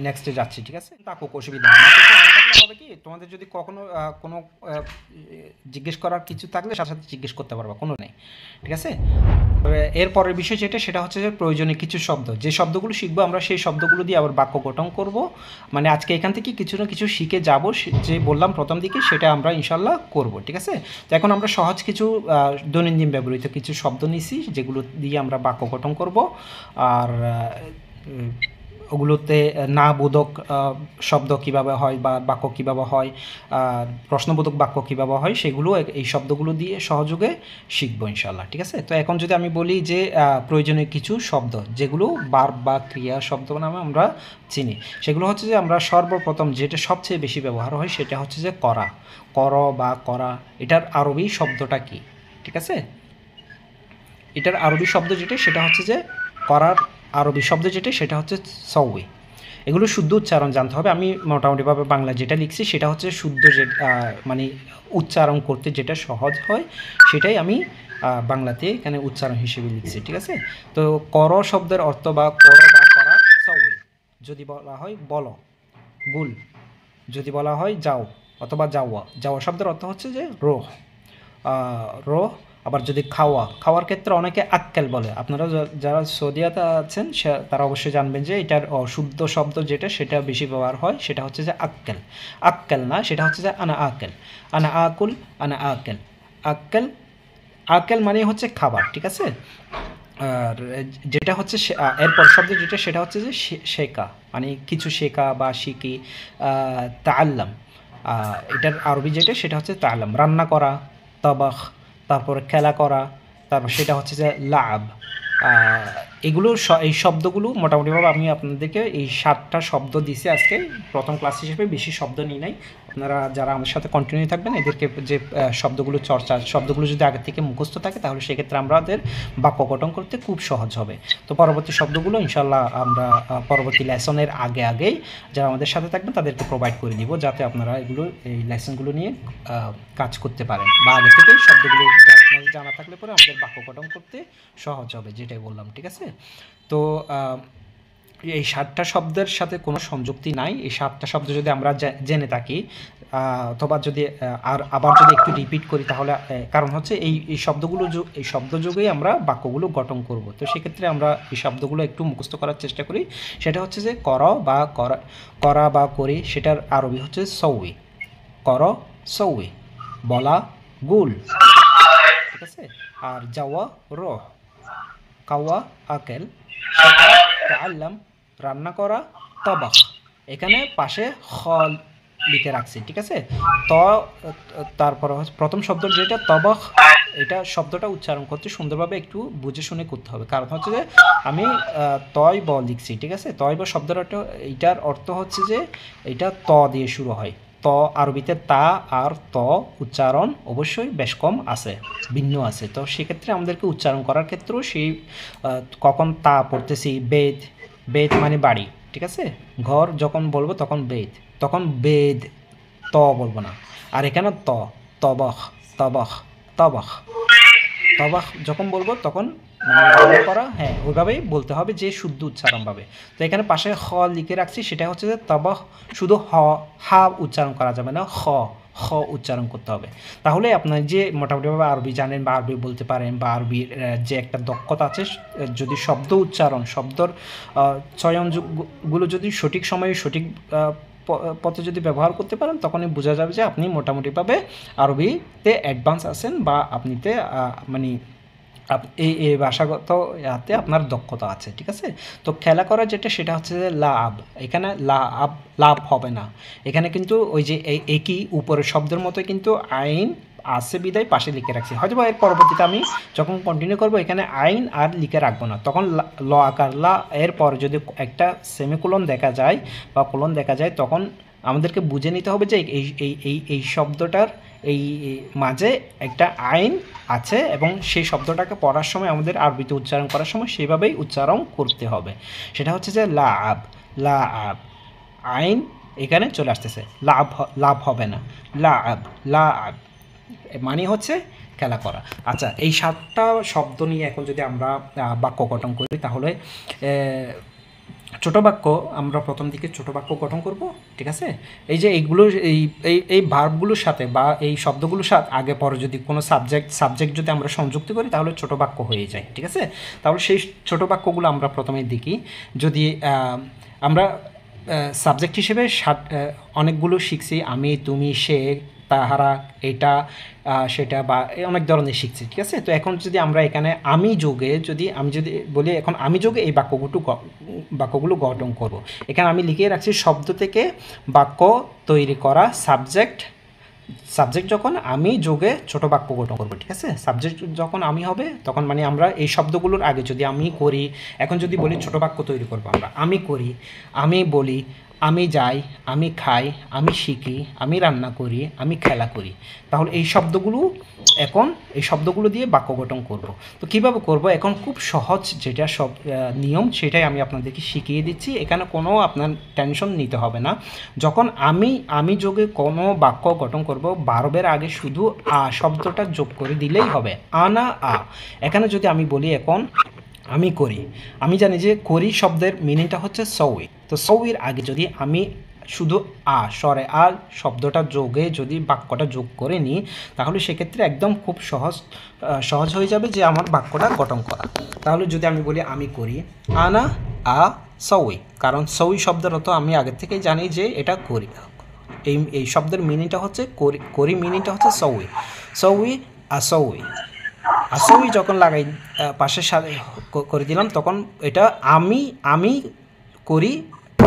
নেক্সটে যাচ্ছি, ঠিক আছে? থাকুক, অসুবিধা নেই। নাটকে অন থাকলে হবে কি, তোমাদের যদি কখনো কোনো জিজ্ঞেস করার কিছু থাকলে সাথে সাথে জিজ্ঞেস করতে পারবা, কোনো নেই, ঠিক আছে? তবে এর পরের বিষয় যেটা, সেটা হচ্ছে যে প্রয়োজনীয় কিছু শব্দ, যে শব্দগুলো শিখবো আমরা সেই শব্দগুলো দিয়ে আবার বাক্য গঠন করব। মানে আজকে এখান থেকে কিছু না কিছু শিখে যাব, যে বললাম প্রথম দিকে, সেটা আমরা ইনশাল্লাহ করব, ঠিক আছে? তো এখন আমরা সহজ কিছু দৈনন্দিন ব্যবহৃত কিছু শব্দ নিছি, যেগুলো দিয়ে আমরা বাক্য গঠন করব। আর উম, ওগুলোতে না বোধক শব্দ কিভাবে হয় বা বাক্য কিভাবে হয়, প্রশ্নবোধক বাক্য কিভাবে হয়, সেগুলো এই শব্দগুলো দিয়ে সহযোগে শিখবো ইনশাল্লাহ, ঠিক আছে? তো এখন যদি আমি বলি যে প্রয়োজনীয় কিছু শব্দ যেগুলো ভার্ব বা ক্রিয়া শব্দ নামে আমরা চিনি, সেগুলো হচ্ছে যে আমরা সর্বপ্রথম যেটা সবচেয়ে বেশি ব্যবহার হয় সেটা হচ্ছে যে করা, কর বা করা। এটার আরবি শব্দটা কি, ঠিক আছে? এটার আরবি শব্দ যেটা সেটা হচ্ছে যে করার আরবি শব্দ যেটা সেটা হচ্ছে সৌই। এগুলো শুদ্ধ উচ্চারণ জানতে হবে। আমি মোটামুটিভাবে বাংলা যেটা লিখছি সেটা হচ্ছে শুদ্ধ, যে মানে উচ্চারণ করতে যেটা সহজ হয় সেটাই আমি বাংলাতে এখানে উচ্চারণ হিসেবে লিখছি, ঠিক আছে? তো কর শব্দের অর্থ বা কর বা করা সৌই। যদি বলা হয় বলো, গুল। যদি বলা হয় যাও অথবা যাওয়া, যাওয়া শব্দের অর্থ হচ্ছে যে রোহ, রোহ। আবার যদি খাওয়া, খাওয়ার ক্ষেত্রে অনেকে আক্কেল বলে। আপনারা যারা সৌদিয়াতে আছেন তারা অবশ্যই জানবেন যে এটার শুদ্ধ শব্দ যেটা সেটা বেশি ব্যবহার হয় সেটা হচ্ছে যে আক্কেল। আক্কেল না, সেটা হচ্ছে যে আনা আকেল, আনা আকুল, আনা আকেল। আক্কেল, আকেল মানে হচ্ছে খাবার, ঠিক আছে? আর যেটা হচ্ছে এরপর শব্দ যেটা সেটা হচ্ছে যে শেখা, মানে কিছু শেখা বা শিখি। তাআল্লাম, এটার আরবি যেটা সেটা হচ্ছে তাআল্লাম। রান্না করা, তাবাখ। তারপরে খেলা করা, তারপর সেটা হচ্ছে যে লাব। এগুলো এই শব্দগুলো মোটামুটিভাবে আমি আপনাদেরকে এই 7টা শব্দ দিছি আজকে প্রথম ক্লাস হিসেবে, বেশি শব্দ নিই নাই। আপনারা যারা আমার সাথে কন্টিনিউ থাকবেন এদেরকে যে শব্দগুলো চর্চা, শব্দগুলো যদি আগে থেকে মুখস্থ থাকে তাহলে সেক্ষেত্রে আমাদের বাক্য গঠন করতে খুব সহজ হবে। তো পরবর্তী শব্দগুলো ইনশাল্লাহ আমরা পরবর্তী লেসনের আগেই যারা আমাদের সাথে থাকবেন তাদেরকে প্রোভাইড করে দিব, যাতে আপনারা এগুলো এই লেসনগুলো নিয়ে কাজ করতে পারেন, বা আগে থেকেই শব্দগুলো আপনাদের জানা থাকলে পরে আমাদের বাক্য গঠন করতে সহজ হবে, যেটাই বললাম, ঠিক আছে? তো এই 7টা শব্দের সাথে কোনো সংযুক্তি নাই। এই 7টা শব্দ যদি আমরা জেনে থাকি, অথবা যদি আবার যদি একটু রিপিট করি তাহলে, কারণ হচ্ছে এই শব্দগুলো, এই শব্দযোগেই আমরা বাক্যগুলো গঠন করব। তো সেক্ষেত্রে আমরা এই শব্দগুলো একটু মুখস্থ করার চেষ্টা করি। সেটা হচ্ছে যে করা বা করা বা করি, সেটার আরবি হচ্ছে সৌই। কর, সৌই। বলা, গুল, ঠিক আছে? আর যাওয়া, রহ। খাওয়া, আকেল। শেখা, তাআল্লাম। রান্না করা, তাবাখ। এখানে পাশে খ লিখে রাখছি, ঠিক আছে? ত, তারপর প্রথম শব্দ যেটা তাবাখ, এটা শব্দটা উচ্চারণ করতে সুন্দরভাবে একটু বুঝে শুনে করতে হবে, কারণ হচ্ছে যে আমি তয় ব লিখছি, ঠিক আছে? তয় ব শব্দটা, এইটার অর্থ হচ্ছে যে এটা ত দিয়ে শুরু হয়। ত আরবিতে তা আর ত উচ্চারণ অবশ্যই বেশ কম আছে, ভিন্ন আছে। তো সেক্ষেত্রে আমাদেরকে উচ্চারণ করার ক্ষেত্রেও সেই কখন তা পড়তেছি বেদ, বেদ মানে বাড়ি, ঠিক আছে? ঘর যখন বলবো তখন বেদ, তখন বেদ, ত বলবো না। আর এখানে তবখ, তবখ, তবখ, তবখ যখন বলবো তখন মানে রান্না করা, হ্যাঁ ওইভাবেই বলতে হবে, যে শুদ্ধ উচ্চারণভাবে। তো এখানে পাশে খ লিখে রাখছি, সেটা হচ্ছে যে তবখ। শুধু হা উচ্চারণ করা যাবে না, খ উচ্চারণ করতে হবে। তাহলে আপনার যে মোটামুটিভাবে আরবি জানেন বা আরবি বলতে পারেন, বা আরবির যে একটা দক্ষতা আছে, যদি শব্দ উচ্চারণ, শব্দর চয়নগুলো যদি সঠিক সময়ে সঠিক পথে যদি ব্যবহার করতে পারেন, তখনই বোঝা যাবে যে আপনি মোটামুটিভাবে আরবিতে অ্যাডভান্স আছেন, বা আপনিতে মানে এই ভাষাগত ইয়াতে আপনার দক্ষতা আছে, ঠিক আছে? তো খেলা করা যেটা সেটা হচ্ছে যে লাভ। এখানে লাভ হবে না, এখানে কিন্তু ওই যে একই উপরের শব্দের মতো কিন্তু আইন আছে বিদায় পাশে লিখে রাখছি। হয়তো বা এর পরবর্তীতে আমি যখন কন্টিনিউ করবো এখানে আইন আর লিখে রাখবো না, তখন ল আকার লা এরপর যদি একটা সেমিকোলন দেখা যায় বা কোলন দেখা যায়, তখন আমাদেরকে বুঝে নিতে হবে যে এই শব্দটার এই মাঝে একটা আইন আছে, এবং সেই শব্দটাকে পড়ার সময় আমাদের আরবিতে উচ্চারণ করার সময় সেইভাবেই উচ্চারণ করতে হবে। সেটা হচ্ছে যে লা আব, লা আব। আইন এখানে চলে আসতেছে, লাভ হবে না, লাভ, লাভ মানে হচ্ছে খেলা করা। আচ্ছা, এই 7টা শব্দ নিয়ে এখন যদি আমরা বাক্য গঠন করি, তাহলে ছোট বাক্য আমরা প্রথম দিকে ছোট বাক্য গঠন করব, ঠিক আছে। এই যে এইগুলো, এই ভার্বগুলোর সাথে বা এই শব্দগুলোর সাথে আগে পরে যদি কোনো সাবজেক্ট যদি আমরা সংযুক্ত করি, তাহলে ছোট বাক্য হয়ে যায়, ঠিক আছে। তাহলে সেই ছোট বাক্যগুলো আমরা প্রথমে দেখি। যদি আমরা সাবজেক্ট হিসেবে অনেকগুলো শিখছি, আমি, তুমি, সে, তাহারা, এটা, সেটা বা অনেক ধরনের শিখছি, ঠিক আছে। তো এখন যদি আমরা এখানে আমি যদি বলি এখন আমি যোগে এই বাক্যগুলো গঠন করব, এখানে আমি লিখে রাখছি শব্দ থেকে বাক্য তৈরি করা, সাবজেক্ট যখন আমি যোগে ছোট বাক্য গঠন করবো, ঠিক আছে। সাবজেক্ট যখন আমি হবে, তখন মানে আমরা এই শব্দগুলোর আগে যদি আমি করি, এখন যদি বলি ছোট বাক্য তৈরি করবো আমরা, আমি করি, আমি বলি, আমি যাই, আমি খাই, আমি শিখি, আমি রান্না করি, আমি খেলা করি, তাহলে এই শব্দগুলো দিয়ে বাক্য গঠন করব। তো কীভাবে করব, এখন খুব সহজ যেটা সব নিয়ম, সেটাই আমি আপনাদেরকে শিখিয়ে দিচ্ছি। এখানে কোনো আপনার টেনশন নিতে হবে না। যখন আমি যোগে কোনো বাক্য গঠন করব, ভার্বের আগে শুধু শব্দটা যোগ করে দিলেই হবে, আনা, এখানে যদি আমি বলি এখন আমি করি, আমি জানি যে করি শব্দের মিনিংটা হচ্ছে সউই। তো সউইর আগে যদি আমি শুধু স্বরে শব্দটা যোগে যদি বাক্যটা যোগ করে নিই, তাহলে সেক্ষেত্রে একদম খুব সহজ হয়ে যাবে যে আমার বাক্যটা গঠন করা। তাহলে যদি আমি বলি আমি করি, আনা সউই, কারণ সউই শব্দের অর্থ আমি আগে থেকেই জানি যে এটা করি। এই শব্দের মিনিংটা হচ্ছে করি মিনিংটা হচ্ছে সউই আসউই। আসউই যখন লাগাই পাশের সাথে করে দিলাম, তখন এটা আমি করি,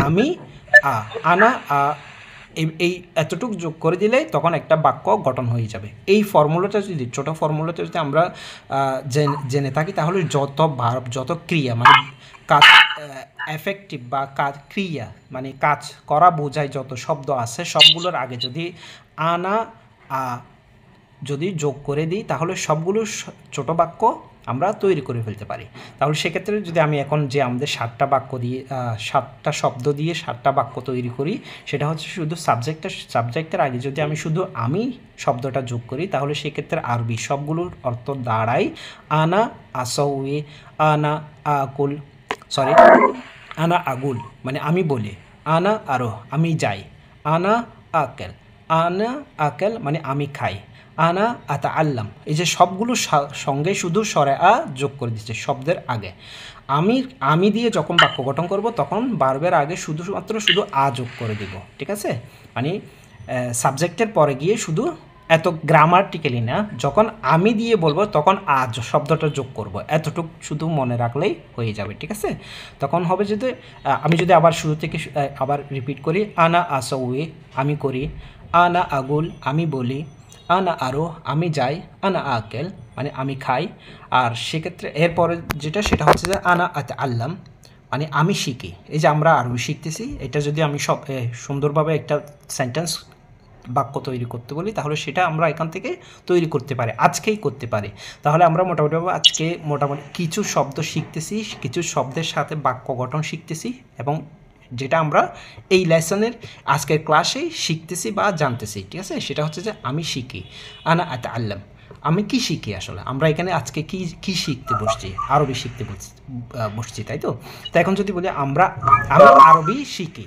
আমি আনা এই এতটুকু যোগ করে দিলে তখন একটা বাক্য গঠন হয়ে যাবে। এই ফর্মুলাটা যদি ছোটো ফর্মুলাটা যদি আমরা জেনে থাকি, তাহলে যত ভার্ব, যত ক্রিয়া মানে কাজ, এফেক্টিভ বা ক্রিয়া মানে কাজ করা বোঝায় যত শব্দ আছে, সবগুলোর আগে যদি আনা যদি যোগ করে দিই, তাহলে সবগুলো ছোট বাক্য আমরা তৈরি করে ফেলতে পারি। তাহলে সেক্ষেত্রে যদি আমি এখন যে আমাদের 7টা শব্দ দিয়ে 7টা বাক্য তৈরি করি, সেটা হচ্ছে শুধু সাবজেক্টের আগে যদি আমি শুধু আমি শব্দটা যোগ করি, তাহলে সেক্ষেত্রে আরবি সবগুলোর অর্থ দাঁড়ায় আনা আসউই, আনা আনা আগুল মানে আমি বলি, আনা আরো আমি যাই, আনা আকেল মানে আমি খাই, আনা আতাআল্লাম। এই যে সবগুলো সঙ্গে শুধু স্বরে যোগ করে দিচ্ছে শব্দের আগে। আমি দিয়ে যখন বাক্য গঠন করব, তখন ভার্বের আগে শুধু যোগ করে দিব, ঠিক আছে। মানে সাবজেক্টের পরে গিয়ে শুধু এত গ্রামাটিক্যালি না, যখন আমি দিয়ে বলবো তখন শব্দটা যোগ করব, এতটুকু শুধু মনে রাখলেই হয়ে যাবে, ঠিক আছে। তখন হবে যদি আমি যদি আবার শুরু থেকে আবার রিপিট করি, আনা আসউই আমি করি, আনা আগুল আমি বলি, আনা আরো আমি যাই, আনা আকেল মানে আমি খাই। আর সেক্ষেত্রে এরপরে যেটা সেটা হচ্ছে যে আনা আতাআল্লাম মানে আমি শিখি। এই যে আমরা আরবি শিখতেছি, এটা যদি আমি সুন্দরভাবে একটা সেন্টেন্স বাক্য তৈরি করতে বলি, তাহলে সেটা আমরা এখান থেকে তৈরি করতে পারি, আজকেই করতে পারি। তাহলে আমরা মোটামুটি কিছু শব্দ শিখতেছি, কিছু শব্দের সাথে বাক্য গঠন শিখতেছি, এবং যেটা আমরা এই লেসনের আজকের ক্লাসেই শিখতেছি বা জানতেছি, ঠিক আছে। সেটা হচ্ছে যে আমি শিখি, আনা আতাআল্লাম আমি কি শিখি। আসলে আমরা এখানে আজকে কি শিখতে বসছি, আরবি শিখতে বসছি, তাই তো। তো এখন যদি বলি আমি আরবি শিখি,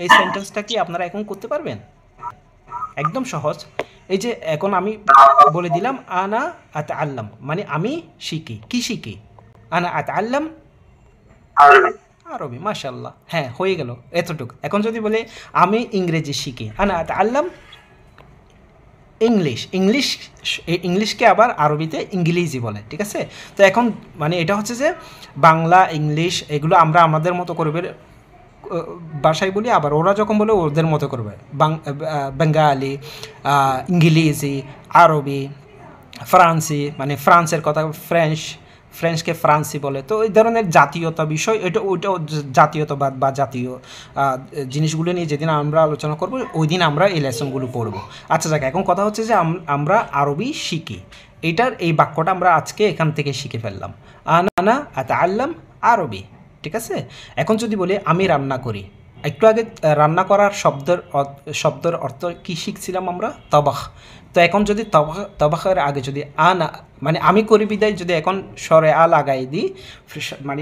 এই সেন্টেন্সটা কি আপনারা এখন করতে পারবেন? একদম সহজ। এই যে এখন আমি বলে দিলাম আনা আতাআল্লাম মানে আমি শিখি, কি শিখি, আনা আতাআল্লাম আরবি। মাশাআল্লাহ, হ্যাঁ হয়ে গেল এতটুকু। এখন যদি বলে আমি ইংরেজি শিখি, আনা আতাআল্লাম ইংলিশকে আবার আরবিতে ইংলিজি বলে, ঠিক আছে। তো এখন মানে এটা হচ্ছে যে বাংলা, ইংলিশ এগুলো আমরা আমাদের মতো করবে ভাষায় বলি, আবার ওরা যখন বলে ওদের মতো করবে, বেঙ্গালি, ইংলিশি, আরবি, ফ্রান্সি মানে ফ্রান্সের কথা, ফ্রেঞ্চকে ফ্রান্সি বলে। তো এই ধরনের জাতীয়তা বিষয়, ওইটাও জাতীয়তাবাদ বা জাতীয় জিনিসগুলো নিয়ে যেদিন আমরা আলোচনা করব, ওই দিন আমরা এই লেসনগুলো পড়ব। আচ্ছা যাক, এখন কথা হচ্ছে যে আমরা আরবি শিখি, এই বাক্যটা আমরা আজকে এখান থেকে শিখে ফেললাম, আনা আতাআল্লাম আরবি, ঠিক আছে। এখন যদি বলি আমি রান্না করি, একটু আগে রান্না করার শব্দের অর্থ কি শিখছিলাম আমরা? তবাখ। তো এখন যদি তবাখের আগে যদি না, মানে আমি করি বিদায় যদি এখন স্বরে লাগাই দিই, মানে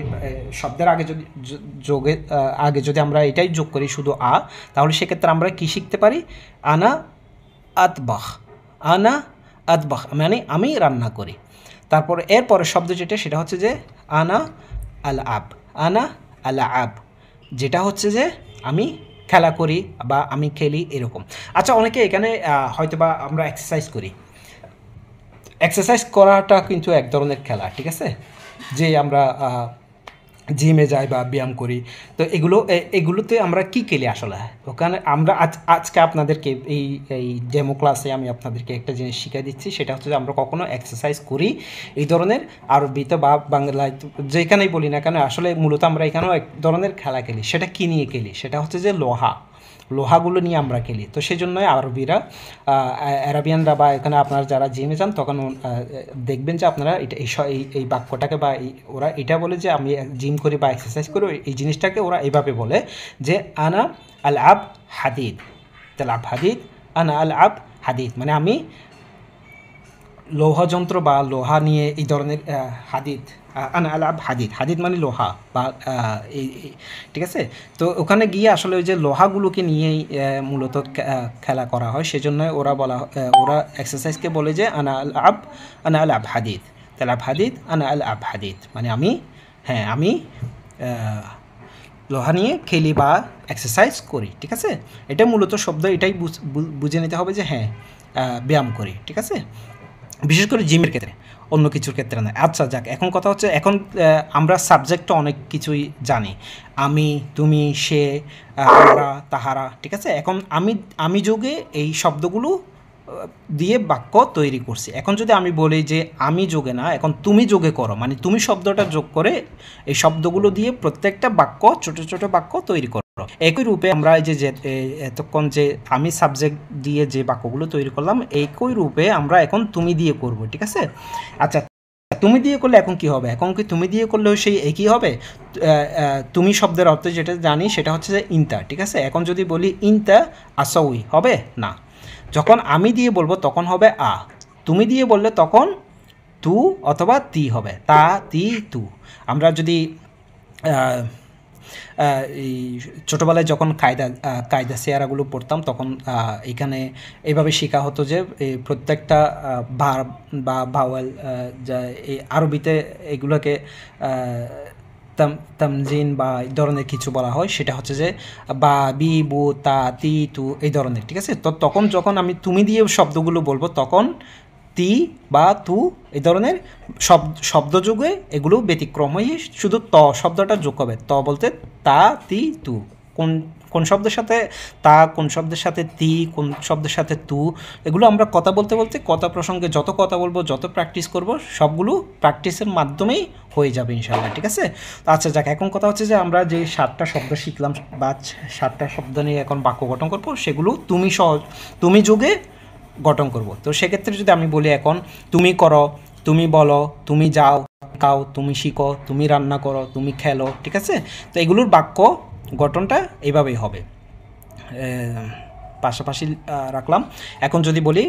শব্দের আগে যদি যোগে আগে যদি আমরা এটাই যোগ করি শুধু তাহলে সেক্ষেত্রে আমরা কি শিখতে পারি? আনা আতবাখ। আনা আতবাখ মানে আমি রান্না করি। তারপরে এরপরে শব্দ যেটা সেটা হচ্ছে যে আনা আল আব। আনা আল আব, যেটা হচ্ছে যে আমি খেলা করি বা আমি খেলি এরকম। আচ্ছা, অনেকে এখানে হয়তো বা আমরা এক্সারসাইজ করি। এক্সারসাইজ করাটা কিন্তু এক ধরনের খেলা, ঠিক আছে? যে আমরা জিমে যাই বা ব্যায়াম করি, তো এগুলোতে আমরা কি খেলি আসলে? ওখানে আমরা আজকে আপনাদেরকে এই ডেমো ক্লাসে আমি আপনাদেরকে একটা জিনিস শিখিয়ে দিচ্ছি, সেটা হচ্ছে যে আমরা কখনো এক্সারসাইজ করি এই ধরনের আরবিতে বা বাংলায় যেখানেই বলি না কেন, আসলে মূলত আমরা এখানেও এক ধরনের খেলা খেলি। সেটা কী নিয়ে খেলি? সেটা হচ্ছে যে লোহাগুলো নিয়ে আমরা খেলি। তো সেই জন্যই আরবিরা, অ্যারাবিয়ানরা বা এখানে আপনারা যারা জিমে যান তখন দেখবেন যে আপনারা এই বাক্যটাকে বা ওরা এটা বলে যে আমি জিম করি বা এক্সারসাইজ করি, এই জিনিসটাকে ওরা এইভাবে বলে যে আনা আল আব হাদিদ। তাহলে আব হাদিদ, আনা আল আব হাদিদ মানে আমি লোহা যন্ত্র বা লোহা নিয়ে এই ধরনের হাদিদ। আনা আল আব হাদিদ, হাদিদ মানে লোহা বা ঠিক আছে? তো ওখানে গিয়ে আসলে ওই যে লোহাগুলোকে নিয়েই মূলত খেলা করা হয়। সেজন্য ওরা এক্সারসাইজকে বলে যে আনা আল আব হাদিদ। তাহলে আব হাদিদ, আনা আল আব হাদিদ মানে আমি লোহা নিয়ে খেলি বা এক্সারসাইজ করি, ঠিক আছে? এটা মূলত শব্দ, এটাই বুঝে নিতে হবে যে ব্যায়াম করি, ঠিক আছে? বিশেষ করে জিমের ক্ষেত্রে, অন্য কিছুর ক্ষেত্রে না। আচ্ছা যাক, এখন কথা হচ্ছে, এখন আমরা সাবজেক্টটা অনেক কিছুই জানি, আমি, তুমি, সে, আমরা, তাহারা, ঠিক আছে? এখন আমি যোগে এই শব্দগুলো দিয়ে বাক্য তৈরি করছি। এখন যদি আমি বলি যে আমি যোগে না, এখন তুমি যোগে করো, মানে তুমি শব্দটা যোগ করে এই শব্দগুলো দিয়ে প্রত্যেকটা বাক্য, ছোট ছোট বাক্য তৈরি করো। একই রূপে আমরা এই যে এতক্ষণ যে আমি সাবজেক্ট দিয়ে যে বাক্যগুলো তৈরি করলাম, একই রূপে আমরা এখন তুমি দিয়ে করব, ঠিক আছে? আচ্ছা, তুমি দিয়ে করলে এখন কি হবে? এখন কি তুমি দিয়ে করলেও সেই একই হবে? তুমি শব্দের অর্থ যেটা জানি সেটা হচ্ছে যে ইনতা, ঠিক আছে? এখন যদি বলি ইনতা আসাউই, হবে না। যখন আমি দিয়ে বলবো তখন হবে তুমি দিয়ে বললে তখন তু অথবা তি হবে, তা, তি, তু। আমরা যদি এই ছোটোবেলায় যখন কায়দা সেয়ারাগুলো পড়তাম তখন এখানে এইভাবে শেখা হতো যে প্রত্যেকটা ভার্ব বা ভাওয়েল, যা এই আরবিতে এগুলোকে তামজিন বা এই ধরনের কিছু বলা হয়, সেটা হচ্ছে যে বা, বি, বু, তা, তি, তু এই ধরনের, ঠিক আছে? তো তখন যখন আমি তুমি দিয়ে শব্দগুলো বলবো তখন তি বা তু এই ধরনের শব্দযোগে এগুলো ব্যতিক্রম হয়ে শুধু শব্দটা যোগ হবে। বলতে তা, তি, তু। কোন শব্দের সাথে তা, কোন শব্দের সাথে তি, কোন শব্দের সাথে তু, এগুলো আমরা কথা বলতে বলতে কথা প্রসঙ্গে যত কথা বলবো, যত প্র্যাকটিস করব, সবগুলো প্র্যাকটিসের মাধ্যমেই হয়ে যাবে ইনশাআল্লাহ, ঠিক আছে? আচ্ছা যাক, এখন কথা হচ্ছে যে আমরা যে 7টা শব্দ শিখলাম বা 7টা শব্দ নিয়ে এখন বাক্য গঠন করবো, সেগুলো তুমি যোগে গঠন করব। তো সেক্ষেত্রে যদি আমি বলি এখন তুমি করো, তুমি বলো, তুমি যাও, খাও, তুমি শিখো, তুমি রান্না করো, তুমি খেলো, ঠিক আছে? তো এগুলোর বাক্য গঠনটা এইভাবেই হবে, পাশাপাশি রাখলাম। এখন যদি বলি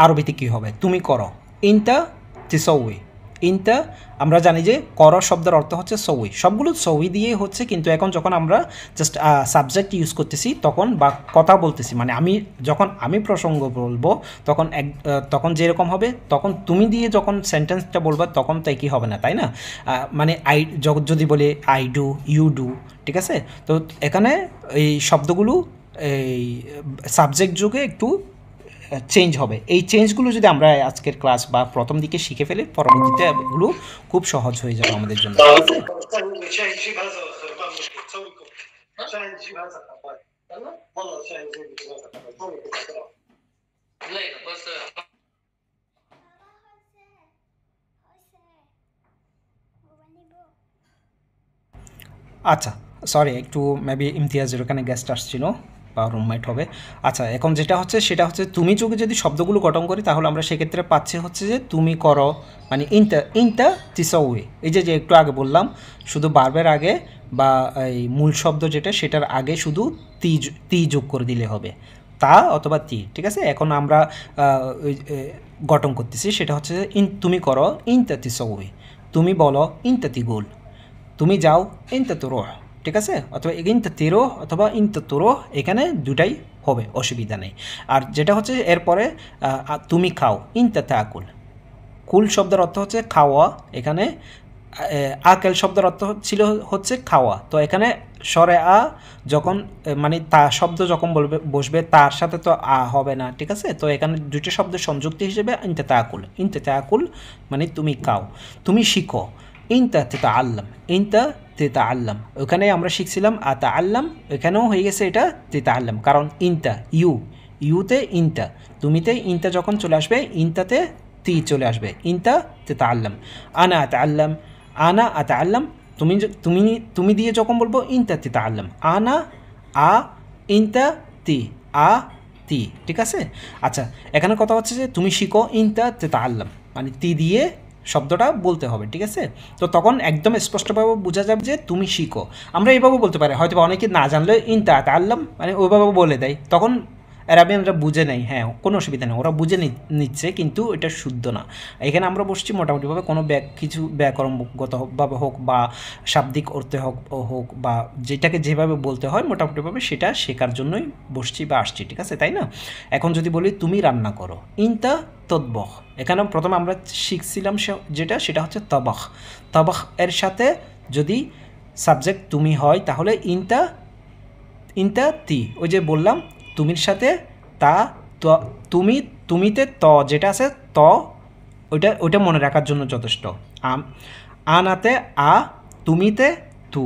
আরবিতে কী হবে? তুমি করো, ইনতা তিসৌই। ইনতা আমরা জানি যে করো শব্দের অর্থ হচ্ছে সৌই, সবগুলো সৌই দিয়ে হচ্ছে, কিন্তু এখন যখন আমরা জাস্ট সাবজেক্ট ইউজ করতেছি তখন বা কথা বলতেছি, মানে যখন আমি প্রসঙ্গ বলবো তখন যেরকম হবে, তখন তুমি দিয়ে যখন সেন্টেন্সটা বলবো তখন তো একই হবে না, তাই না? মানে যদি বলি আই ডু, ইউ ডু, ঠিক আছে? তো এখানে এই শব্দগুলো এই সাবজেক্ট যুগে একটু চেঞ্জ হবে। এই চেঞ্জগুলো যদি আমরা আজকের ক্লাস বা প্রথম দিকে শিখে ফেলি, পরবর্তীতে এগুলো খুব সহজ হয়ে যাবে আমাদের জন্য। আচ্ছা, সরি, একটু মেবি ইমতিয়াজের ওখানে গেস্ট আসছিল বা রুমমেট হবে। আচ্ছা, এখন যেটা হচ্ছে সেটা হচ্ছে তুমি যুগে যদি শব্দগুলো গঠন করি তাহলে আমরা সেক্ষেত্রে পাচ্ছি হচ্ছে যে তুমি করো, মানে ইনতা তিসাউই। এই যে একটু আগে বললাম, শুধু বার্বের আগে বা এই মূল শব্দ যেটা সেটার আগে শুধু তি যোগ করে দিলে হবে, তা অথবা তি, ঠিক আছে। এখন আমরা গঠন করতেছি, সেটা হচ্ছে তুমি করো ইনতা তিসউই, তুমি বলো ইনতা তিগুল, তুমি যাও ইনতা তুরোহ, ঠিক আছে। অথবা ইনতা তিরোহ অথবা ইনতা তুরোহ, এখানে দুটাই হবে, অসুবিধা নেই। আর যেটা হচ্ছে এরপরে তুমি খাও ইনতা তাকুল, কুল শব্দের অর্থ হচ্ছে খাওয়া, এখানে আকেল শব্দের অর্থ ছিল হচ্ছে খাওয়া। তো এখানে স্বরে আ যখন মানে তা শব্দ যখন বসবে তার সাথে তো আ হবে না, ঠিক আছে। তো এখানে দুটো শব্দের সংযুক্তি হিসেবে ইনতে তাকুল মানে তুমি খাও, তুমি শিখো ইনতা তেতা আল্লাম, ইনতা তেতা আল্লাম, ওখানে আমরা শিখছিলাম আতা আল্লাম, এখানেও হয়ে গেছে এটা তেতা আল্লাম, কারণ ইনতা ইউতে ইনতা, তুমিতে ইনতা যখন চলে আসবে ইনতাতে তি চলে আসবে, ইনতা তেতা আল্লাম, আনা আতা আল্লাম, আনা আতা আল্লাম, তুমি তুমি তুমি দিয়ে যখন বলবো ইনতা তেতা আল্লাম, আনা আ ইনতা তি, আ তি, ঠিক আছে। আচ্ছা, এখানে কথা হচ্ছে যে তুমি শিখো ইনতা তেতা আল্লাম, মানে তি দিয়ে শব্দটা বলতে হবে, ঠিক আছে। তো তখন একদম স্পষ্টভাবে বোঝা যাবে যে তুমি শিখো। আমরা এইভাবে বলতে পারি, হয়তো অনেকে না জানলে ইনতা আল্লাম মানে ওইভাবে বলে দেয়, তখন অ্যারাবিয়ানরা বুঝে নেয়, হ্যাঁ কোনো অসুবিধা নেই, ওরা বুঝে নিচ্ছে, কিন্তু এটা শুদ্ধ না। এখানে আমরা বসছি মোটামুটিভাবে কোনো কিছু ব্যাকরণগতভাবে হোক বা শাব্দিক অর্থে হোক বা যেটাকে যেভাবে বলতে হয় মোটামুটিভাবে সেটা শেখার জন্যই বসছি বা আসছি, ঠিক আছে, তাই না। এখন যদি বলি তুমি রান্না করো ইনতা তদবখ, এখানে প্রথমে আমরা শিখছিলাম সেটা হচ্ছে তবখ, তবখ এর সাথে যদি সাবজেক্ট তুমি হয় তাহলে ইনতা তি, ওই যে বললাম তুমির সাথে তা, তুমিতে ত যেটা আছে ত, ওইটা মনে রাখার জন্য যথেষ্ট। আনাতে আ, তুমিতে তু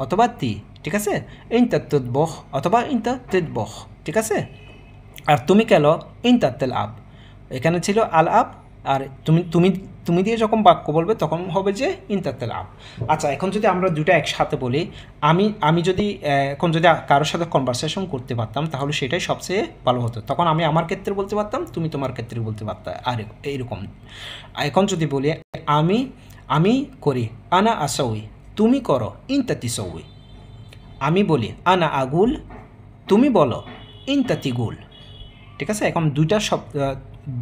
অথবা তি, ঠিক আছে। ইনতা তুদবখ অথবা ইনতা তিদবখ, ঠিক আছে। আর তুমি কেলো ইনতা তেল আব, এখানে ছিল আল আব, আর তুমি দিয়ে যখন বাক্য বলবে তখন হবে যে ইনতাতেল আব। আচ্ছা, এখন যদি আমরা দুটো একসাথে বলি, আমি যদি এখন যদি কারোর সাথে কনভারসেশন করতে পারতাম তাহলে সেটাই সবচেয়ে ভালো হতো, তখন আমি আমার ক্ষেত্রে বলতে পারতাম, তুমি তোমার ক্ষেত্রে বলতে পারতাম, আর এইরকম। এখন যদি বলি আমি করি আনা আসউই, তুমি করো ইনতাতি সউই, আমি বলি আনা আগুল, তুমি বলো ইনতাতি গুল, ঠিক আছে। এখন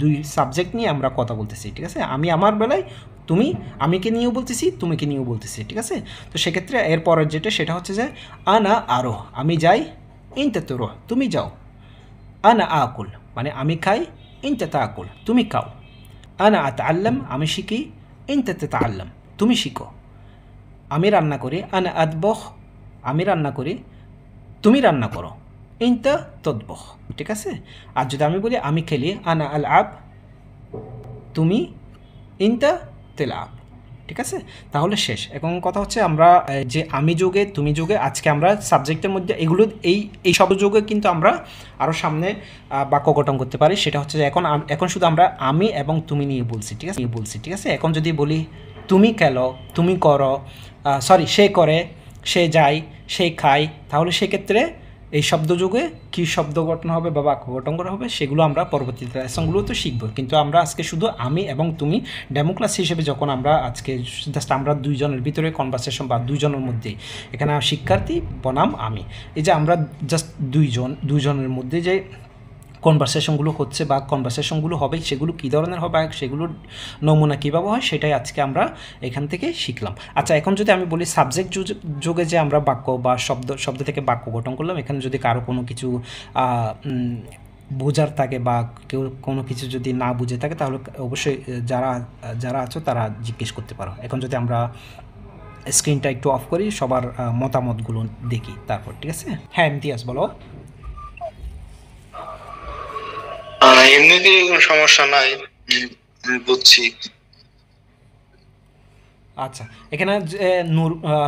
দুই সাবজেক্ট নিয়ে আমরা কথা বলতেছি, ঠিক আছে। আমি আমার বেলায়, তুমি আমিকে নিয়েও বলতেছি, তুমিকে নিয়েও বলতেছি, ঠিক আছে। তো সেক্ষেত্রে এরপরের যেটা সেটা হচ্ছে যে আনা আরো, আমি যাই ইনতা তুরো, তুমি যাও, আনা আকুল মানে আমি খাই, ইনতা তাকুল তুমি খাও, আনা আতাআল্লাম আমি শিখি, ইনতা তাতাআল্লাম তুমি শিখো, আমি রান্না করি, আনা আদবখ আমি রান্না করি, তুমি রান্না করো, ইনতা তদবখ, ঠিক আছে। আর যদি আমি বলি আমি খেলি, আনা আল আব, তুমি ইনতা তেলাব, ঠিক আছে। তাহলে শেষ। এখন কথা হচ্ছে আমরা যে আমি যোগে তুমি যোগে, আজকে আমরা সাবজেক্টের মধ্যে এগুলো এই শব্দ যোগে কিন্তু আমরা আরও সামনে বাক্য গঠন করতে পারি। সেটা হচ্ছে যে এখন শুধু আমরা আমি এবং তুমি নিয়ে বলছি, ঠিক আছে। এখন যদি বলি তুমি খেলো, তুমি করো, সরি সে করে, সে যায়, সে খায়, তাহলে সেক্ষেত্রে এই শব্দযোগে কী শব্দ গঠন হবে বা বাক্য গঠন করা হবে সেগুলো আমরা পরবর্তী লেসনগুলো তো শিখবো। কিন্তু আমরা আজকে শুধু আমি এবং তুমি ডেমো ক্লাস হিসেবে যখন আমরা আজকে জাস্ট আমরা দুইজনের ভিতরে কনভারসেশন বা দুইজনের মধ্যেই, এখানে শিক্ষার্থী বনাম আমি, এই যে আমরা জাস্ট দুইজনের মধ্যে যে কনভারসেশনগুলো হচ্ছে বা কনভারসেশনগুলো হবে সেগুলো কী ধরনের হবে, সেগুলোর নমুনা কীভাবে হয় সেটাই আজকে আমরা এখান থেকে শিখলাম। আচ্ছা, এখন যদি আমি বলি সাবজেক্ট যোগে যে আমরা বাক্য বা শব্দ থেকে বাক্য গঠন করলাম, এখানে যদি কারো কোনো কিছু বোঝার থাকে বা কেউ কোনো কিছু যদি না বুঝে থাকে তাহলে অবশ্যই যারা আছো তারা জিজ্ঞেস করতে পারো। এখন যদি আমরা স্ক্রিনটা একটু অফ করি, সবার মতামতগুলো দেখি তারপর, ঠিক আছে। হ্যাঁ ইমতিয়াজ বলো। এমনিতে কোনো সমস্যা নাই, বুঝছি। আচ্ছা, এখানে যে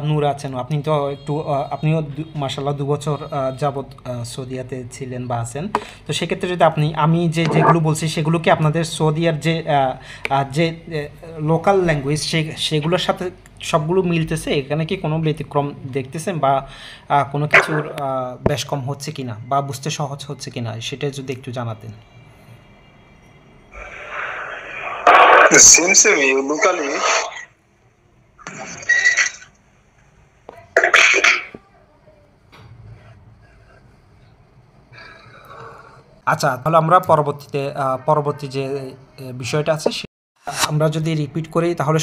নূর আছেন, আপনি তো একটু আপনিও মাশাআল্লাহ 2 বছর যাবৎ সৌদিয়াতে ছিলেন বা আছেন। তো সেক্ষেত্রে যদি আমি যেগুলো বলছি সেগুলো কি আপনাদের সৌদিয়ার যে লোকাল ল্যাঙ্গুয়েজ সেগুলোর সাথে সবগুলো মিলতেছে? এখানে কি কোনো ব্যতিক্রম দেখতেছেন বা কোনো কিছুর বেশ কম হচ্ছে কিনা বা বুঝতে সহজ হচ্ছে কিনা সেটা যদি একটু জানাতেন। সেম লোকালি আচ্ছা, তাহলে আমরা পরবর্তী যে বিষয়টা আছে আমরা যদি রিপিট করি তাহলে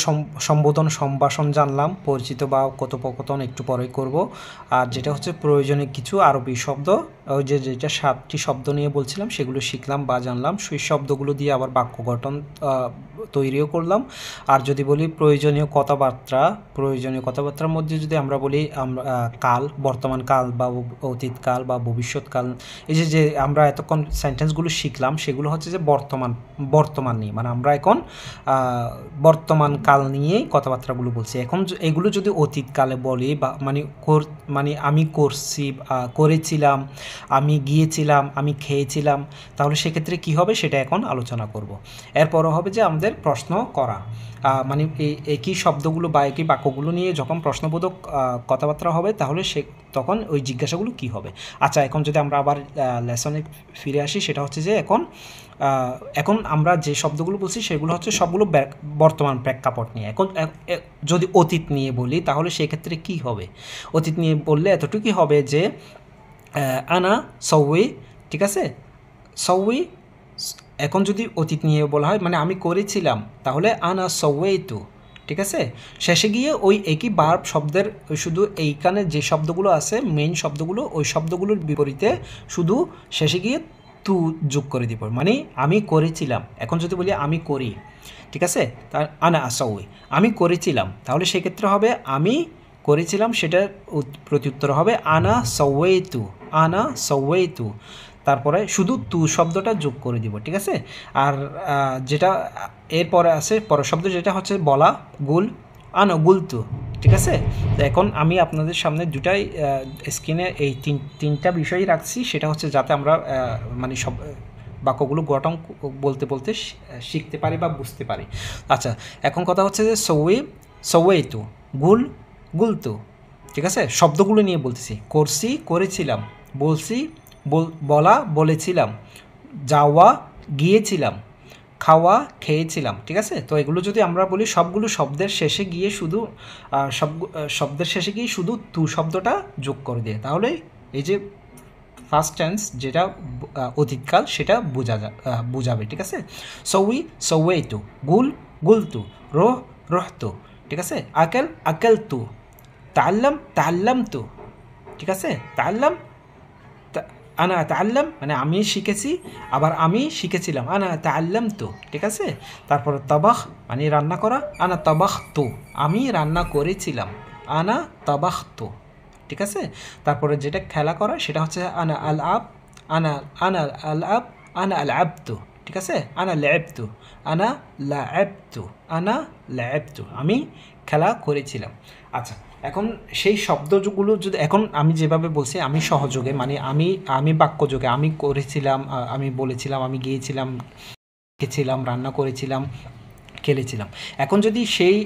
সম্বোধন সম্ভাষণ জানলাম, পরিচিত বা কথোপকথন একটু পরেই করব। আর যেটা হচ্ছে প্রয়োজনীয় কিছু আরবি শব্দ, ওই যেটা 7টি শব্দ নিয়ে বলছিলাম সেগুলো শিখলাম বা জানলাম, সেই শব্দগুলো দিয়ে আবার বাক্য গঠন তৈরিও করলাম। আর যদি বলি প্রয়োজনীয় কথাবার্তার মধ্যে যদি আমরা বলি কাল, বর্তমান কাল বা অতীতকাল বা ভবিষ্যৎকাল, এই যে আমরা এতক্ষণ সেন্টেন্সগুলো শিখলাম সেগুলো হচ্ছে যে বর্তমান নিয়ে, মানে আমরা এখন বর্তমান কাল নিয়েই কথাবার্তাগুলো বলছি। এখন এগুলো যদি অতীতকালে বলি বা মানে আমি করেছিলাম, আমি গিয়েছিলাম, আমি খেয়েছিলাম, তাহলে সেক্ষেত্রে কি হবে সেটা এখন আলোচনা করব। এরপরও হবে যে আমাদের প্রশ্ন করা, মানে এই একই শব্দগুলো বা একই বাক্যগুলো নিয়ে যখন প্রশ্নবোধক কথাবার্তা হবে তাহলে তখন ওই জিজ্ঞাসাগুলো কি হবে। আচ্ছা, এখন যদি আমরা আবার লেসনে ফিরে আসি, সেটা হচ্ছে যে এখন আমরা যে শব্দগুলো বলছি সেগুলো হচ্ছে সবগুলো বর্তমান প্রেক্ষাপট নিয়ে। এখন যদি অতীত নিয়ে বলি তাহলে সেক্ষেত্রে কি হবে। অতীত নিয়ে বললে এতটুকুই হবে যে আনা সৌই, ঠিক আছে, সৌই। এখন যদি অতীত নিয়ে বলা হয় মানে আমি করেছিলাম, তাহলে আনা সৌইতু, ঠিক আছে। শেষে গিয়ে ওই একই বার্ব শব্দের শুধু এইখানে যে শব্দগুলো আছে মেইন শব্দগুলো, ওই শব্দগুলোর বিপরীতে শুধু শেষে গিয়ে তু যোগ করে দিব, মানে আমি করেছিলাম। এখন যদি বলি আমি করি, ঠিক আছে, তার আনা সৌই, আমি করেছিলাম, তাহলে সেক্ষেত্রে হবে আমি করেছিলাম, সেটার প্রত্যুত্তর হবে আনা সৌইতু, আনা সৌইতু, তারপরে শুধু তু শব্দটা যোগ করে দিব, ঠিক আছে। আর যেটা এরপরে আছে পরের শব্দ যেটা হচ্ছে বলা, গুল, আনা গুলতু, ঠিক আছে। তো এখন আমি আপনাদের সামনে দুটাই স্ক্রিনে এই তিনটা বিষয়ই রাখছি, সেটা হচ্ছে যাতে আমরা মানে সব বাক্যগুলো গঠন বলতে বলতে শিখতে পারি বা বুঝতে পারি। আচ্ছা, এখন কথা হচ্ছে যে সৌইতু, গুল, গুলতু, ঠিক আছে। শব্দগুলো নিয়ে বলতেছি, করছি, করেছিলাম, বলছি, বলা, বলেছিলাম, যাওয়া, গিয়েছিলাম, খাওয়া, খেয়েছিলাম, ঠিক আছে। তো এগুলো যদি আমরা বলি সবগুলো শব্দের শেষে গিয়ে শুধু তু শব্দটা যোগ করে দিয়ে, তাহলে এই যে ফার্স্ট টেন্স যেটা অতীতকাল সেটা বুঝাবে, ঠিক আছে। সৌইতু, গুল, গুলতু, রোহ, রহতু, ঠিক আছে। আকেল, আকেলতু, তাল্লাম, তাল্লামতু, ঠিক আছে। তাল্লাম, আনা তাল্লাম মানে আমি শিখেছি, আবার আমি শিখেছিলাম, আনা তাল্লামতু, ঠিক আছে। তারপর তাবাখ মানে রান্না করা, আনা তাবাখতু, আমি রান্না করেছিলাম, আনা তাবাখতু, ঠিক আছে। তারপরে যেটা খেলা করা সেটা হচ্ছে আনা আল আব, আনা আনা আল আব, আনা আল আবতু, ঠিক আছে। আনা লেবতু, আনা লাবতু, আনা লেবতু, আমি খেলা করেছিলাম। আচ্ছা, এখন সেই শব্দগুলো যদি এখন আমি যেভাবে বলছি আমি সহযোগে মানে আমি বাক্যযোগে আমি করেছিলাম, আমি বলেছিলাম, আমি গিয়েছিলাম, খেয়েছিলাম, রান্না করেছিলাম, খেলেছিলাম। এখন যদি সেই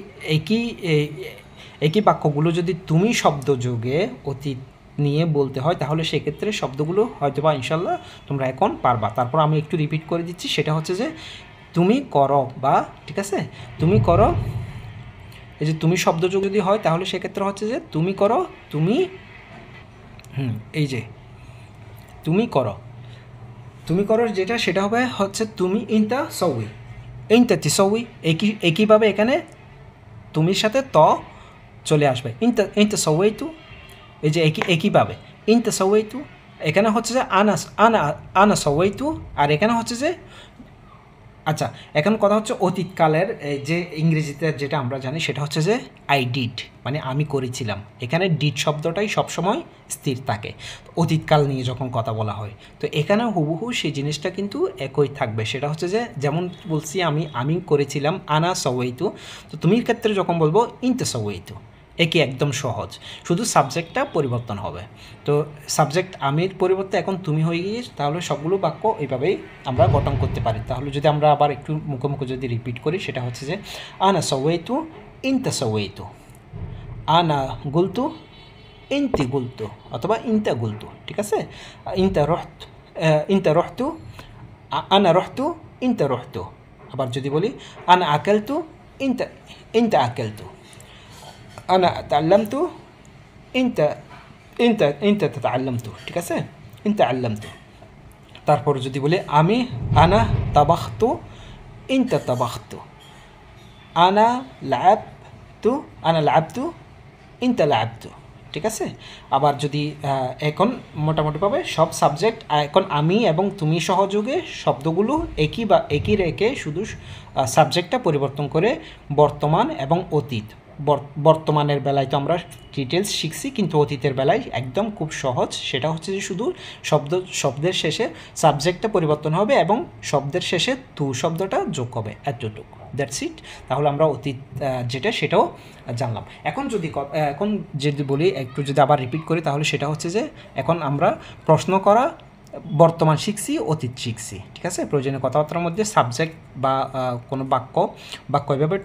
একই বাক্যগুলো যদি তুমি শব্দযোগে অতীত নিয়ে বলতে হয় তাহলে সেক্ষেত্রে শব্দগুলো হয়তো বা ইনশাল্লাহ তোমরা এখন পারবা। তারপর আমি একটু রিপিট করে দিচ্ছি, সেটা হচ্ছে যে তুমি করো বা, ঠিক আছে, তুমি করো। এই যে তুমি শব্দযোগ যদি হয় তাহলে সেক্ষেত্রে হচ্ছে যে তুমি করো, তুমি এই যে তুমি করো, তুমি করো যেটা সেটা হবে হচ্ছে তুমি ইনতা সৌই, ইনতা তিসৌই। একইভাবে এখানে তুমির সাথে চলে আসবে, ইনতা সৌই তু, এই যে একইভাবে ইনতা সৌই তু। এখানে হচ্ছে যে আনা আনা আনা সৌই তু, আর এখানে হচ্ছে যে আচ্ছা, এখন কথা হচ্ছে অতীতকালের যে ইংরেজিতে যেটা আমরা জানি সেটা হচ্ছে যে আই ডিড, মানে আমি করেছিলাম। এখানে ডিড শব্দটাই সবসময় স্থির থাকে অতীতকাল নিয়ে যখন কথা বলা হয়। তো এখানে হুবহু সেই জিনিসটা কিন্তু একই থাকবে, সেটা হচ্ছে যে যেমন বলছি আমি করেছিলাম আনা সওয়াইতু, তো তুমির ক্ষেত্রে যখন বলবো ইনতা সওয়াইতু, একই একদম সহজ, শুধু সাবজেক্টটা পরিবর্তন হবে। তো সাবজেক্ট আমির পরিবর্তে এখন তুমি হয়ে গিয়ে তাহলে সবগুলো বাক্য এইভাবেই আমরা গঠন করতে পারি। তাহলে যদি আমরা আবার একটু মুখোমুখি যদি রিপিট করি সেটা হচ্ছে যে আনা সওয়াইতু, ইনতা সওয়াইতু, আনা গুলতু, ইনতি গুলতু, অথবা ইনতা গুলতু, ঠিক আছে। ইনতা রহতু, আনা রহতু, ইনতা রহতু। আবার যদি বলি আনা আকেলতু, ইনতা আকেলতু, আনা তাল্লামতু, ইনতা তাল্লামতু, ঠিক আছে, ইনতা আল্লামতু। তারপর যদি বলি আমি আনা তাবাখতু ইনতা তাবাখতু, আনা লাআবতু আনা লাআবতু ইনতা লাআবতু, ঠিক আছে। আবার যদি এখন মোটামুটিভাবে সব সাবজেক্ট এখন আমি এবং তুমি সহযোগে শব্দগুলো একই রেখে শুধু সাবজেক্টটা পরিবর্তন করে বর্তমান এবং অতীত। বর্তমানের বেলায় তো আমরা ডিটেলস শিখছি, কিন্তু অতীতের বেলায় একদম খুব সহজ, সেটা হচ্ছে যে শুধু শব্দের শেষে সাবজেক্টটা পরিবর্তন হবে এবং শব্দের শেষে তু শব্দটা যোগ হবে, এতটুকু, দ্যাটস ইট। তাহলে আমরা অতীত যেটা সেটাও জানলাম। এখন যদি বলি একটু যদি আবার রিপিট করি, তাহলে সেটা হচ্ছে যে এখন আমরা প্রশ্ন করা বর্তমান শিখছি, অতীত শিখছি, ঠিক আছে। প্রয়োজনীয় কথাবার্তার মধ্যে সাবজেক্ট বা কোনো বাক্য এভাবে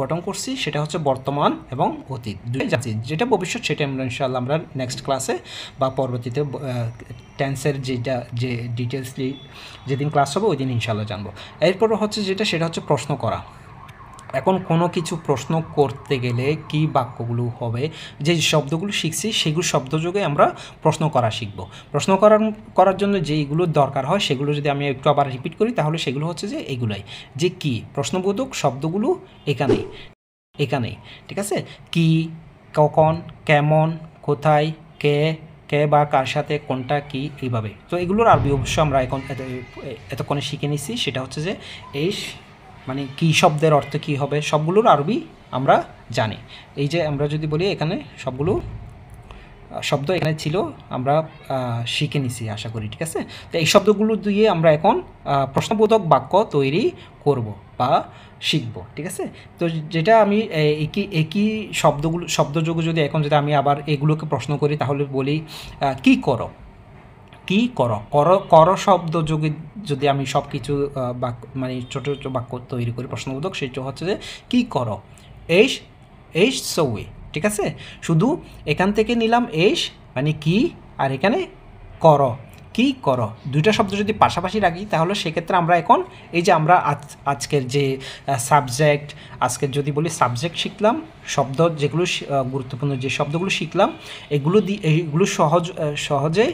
গঠন করছি, সেটা হচ্ছে বর্তমান এবং অতীত দুই যাচ্ছি, যেটা ভবিষ্যৎ সেটা আমরা ইনশাআল্লাহ আমরা নেক্সট ক্লাসে বা পরবর্তীতে টেন্সের যে ডিটেলসলি যেদিন ক্লাস হবে ওই দিন ইনশাআল্লাহ জানবো। এরপর হচ্ছে সেটা হচ্ছে প্রশ্ন করা। এখন কোনো কিছু প্রশ্ন করতে গেলে কি বাক্যগুলো হবে, যে শব্দগুলো শিখছি সেগুলো শব্দযোগে আমরা প্রশ্ন করা শিখব। প্রশ্ন করার জন্য যেইগুলো দরকার হয় সেগুলো যদি আমি একটু আবার রিপিট করি, তাহলে সেগুলো হচ্ছে যে এইগুলাই, যে কি প্রশ্নবোধক শব্দগুলো এখানেই, ঠিক আছে। কি, কখন, কেমন, কোথায়, কে বা কার সাথে, কোনটা, কি, এইভাবে। তো এগুলোর আরবি অবশ্য আমরা এতক্ষণে শিখে নিচ্ছি, সেটা হচ্ছে যে মানে কী শব্দের অর্থ কী হবে, সবগুলোর আরবি আমরা জানি। এই যে আমরা যদি বলি এখানে সবগুলো শব্দ এখানে ছিল, আমরা শিখে নিছি আশা করি, ঠিক আছে। তো এই শব্দগুলো দিয়ে আমরা এখন প্রশ্নবোধক বাক্য তৈরি করব বা শিখব, ঠিক আছে। তো যেটা আমি একই শব্দযোগ যদি এখন যদি আমি আবার এগুলোকে প্রশ্ন করি, তাহলে বলি কি করো, কি করো, করো শব্দ যোগে যদি আমি সব কিছু মানে ছোটো ছোটো বাক্য তৈরি করি প্রশ্নবোধক, সেটা হচ্ছে যে কি করো, এইশ সৌয়ে, ঠিক আছে। শুধু এখান থেকে নিলাম এইশ মানে কি, আর এখানে করো, কি করো, দুইটা শব্দ যদি পাশাপাশি রাখি, তাহলে সেক্ষেত্রে আমরা এখন এই যে আমরা আজকের যে সাবজেক্ট, আজকের যদি বলি সাবজেক্ট শিখলাম, শব্দ যেগুলো গুরুত্বপূর্ণ যে শব্দগুলো শিখলাম, এগুলো সহজে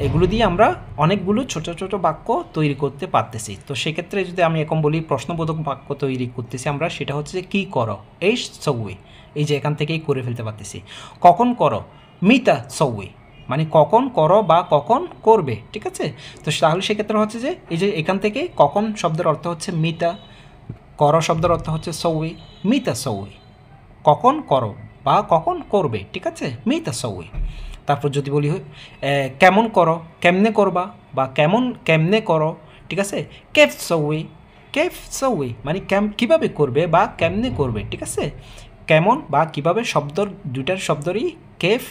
এগুলো দিয়ে আমরা অনেকগুলো ছোট ছোট বাক্য তৈরি করতে পারতেছি। তো সেক্ষেত্রে যদি আমি এখন বলি প্রশ্নবোধক বাক্য তৈরি করতেছি আমরা, সেটা হচ্ছে যে কী করো, এই সৌয়ে, এই যে এখান থেকেই করে ফেলতে পারতেছি। কখন করো, মিতা সৌয়ে, মানে কখন করো বা কখন করবে, ঠিক আছে। তো তাহলে সেক্ষেত্রে হচ্ছে যে এই যে এখান থেকে কখন শব্দের অর্থ হচ্ছে মিতা, করো শব্দের অর্থ হচ্ছে সৌয়ে, মিতা সৌয়ে, কখন করো বা কখন করবে, ঠিক আছে, মিতা সৌয়ে। তারপর যদি বলি কেমন করো, কেমনে করবা বা কেমনে করো, ঠিক আছে, কেফ সৌয়ে মানে কীভাবে করবে বা কেমনে করবে, ঠিক আছে। কেমন বা কীভাবে দুইটার শব্দরই কেফ,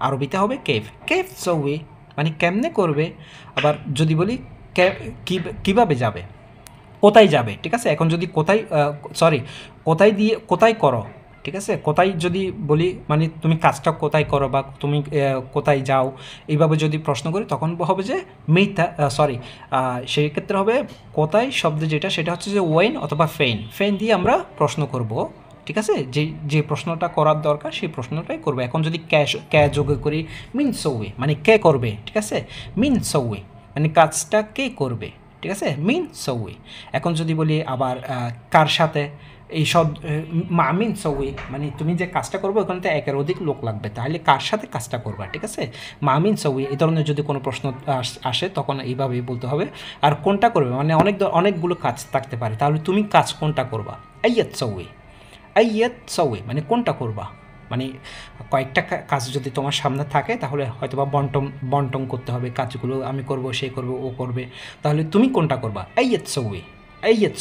আরবিতে হবে কেফ সৌয়ে মানে কেমনে করবে। আবার যদি বলি কীভাবে যাবে, কোথায় যাবে, ঠিক আছে। এখন যদি কোথায় করো, ঠিক আছে, কোথায় যদি বলি মানে তুমি কাজটা কোথায় করো বা তুমি কোথায় যাও, এইভাবে যদি প্রশ্ন করি তখন হবে যে সেই ক্ষেত্রে হবে কোথায় শব্দ যেটা সেটা হচ্ছে যে ওয়েন অথবা ফেন দিয়ে আমরা প্রশ্ন করব, ঠিক আছে। যে প্রশ্নটা করার দরকার সেই প্রশ্নটাই করবো। এখন যদি কে যোগ করি মিন সৌয়ে মানে কে করবে, ঠিক আছে, মিন সৌয়ে মানে কাজটা কে করবে, ঠিক আছে, মিন সৌয়ে। এখন যদি বলি আবার কার সাথে, এই সব মামিন সৌয়ে মানে তুমি যে কাজটা করবে ওখানে তো একের অধিক লোক লাগবে, তাহলে কার সাথে কাজটা করবা, ঠিক আছে, মামিন সৌয়ে। এই ধরনের যদি কোনো প্রশ্ন আসে তখন এইভাবেই বলতে হবে। আর কোনটা করবে মানে অনেকগুলো কাজ থাকতে পারে, তাহলে তুমি কাজ কোনটা করবা, আইয়াত সৌয়ে মানে কোনটা করবা, মানে কয়েকটা কাজ যদি তোমার সামনে থাকে তাহলে হয়তো বা বন্টন করতে হবে, কাজগুলো আমি করব, সে করবে, ও করবে, তাহলে তুমি কোনটা করবা, আইয়াত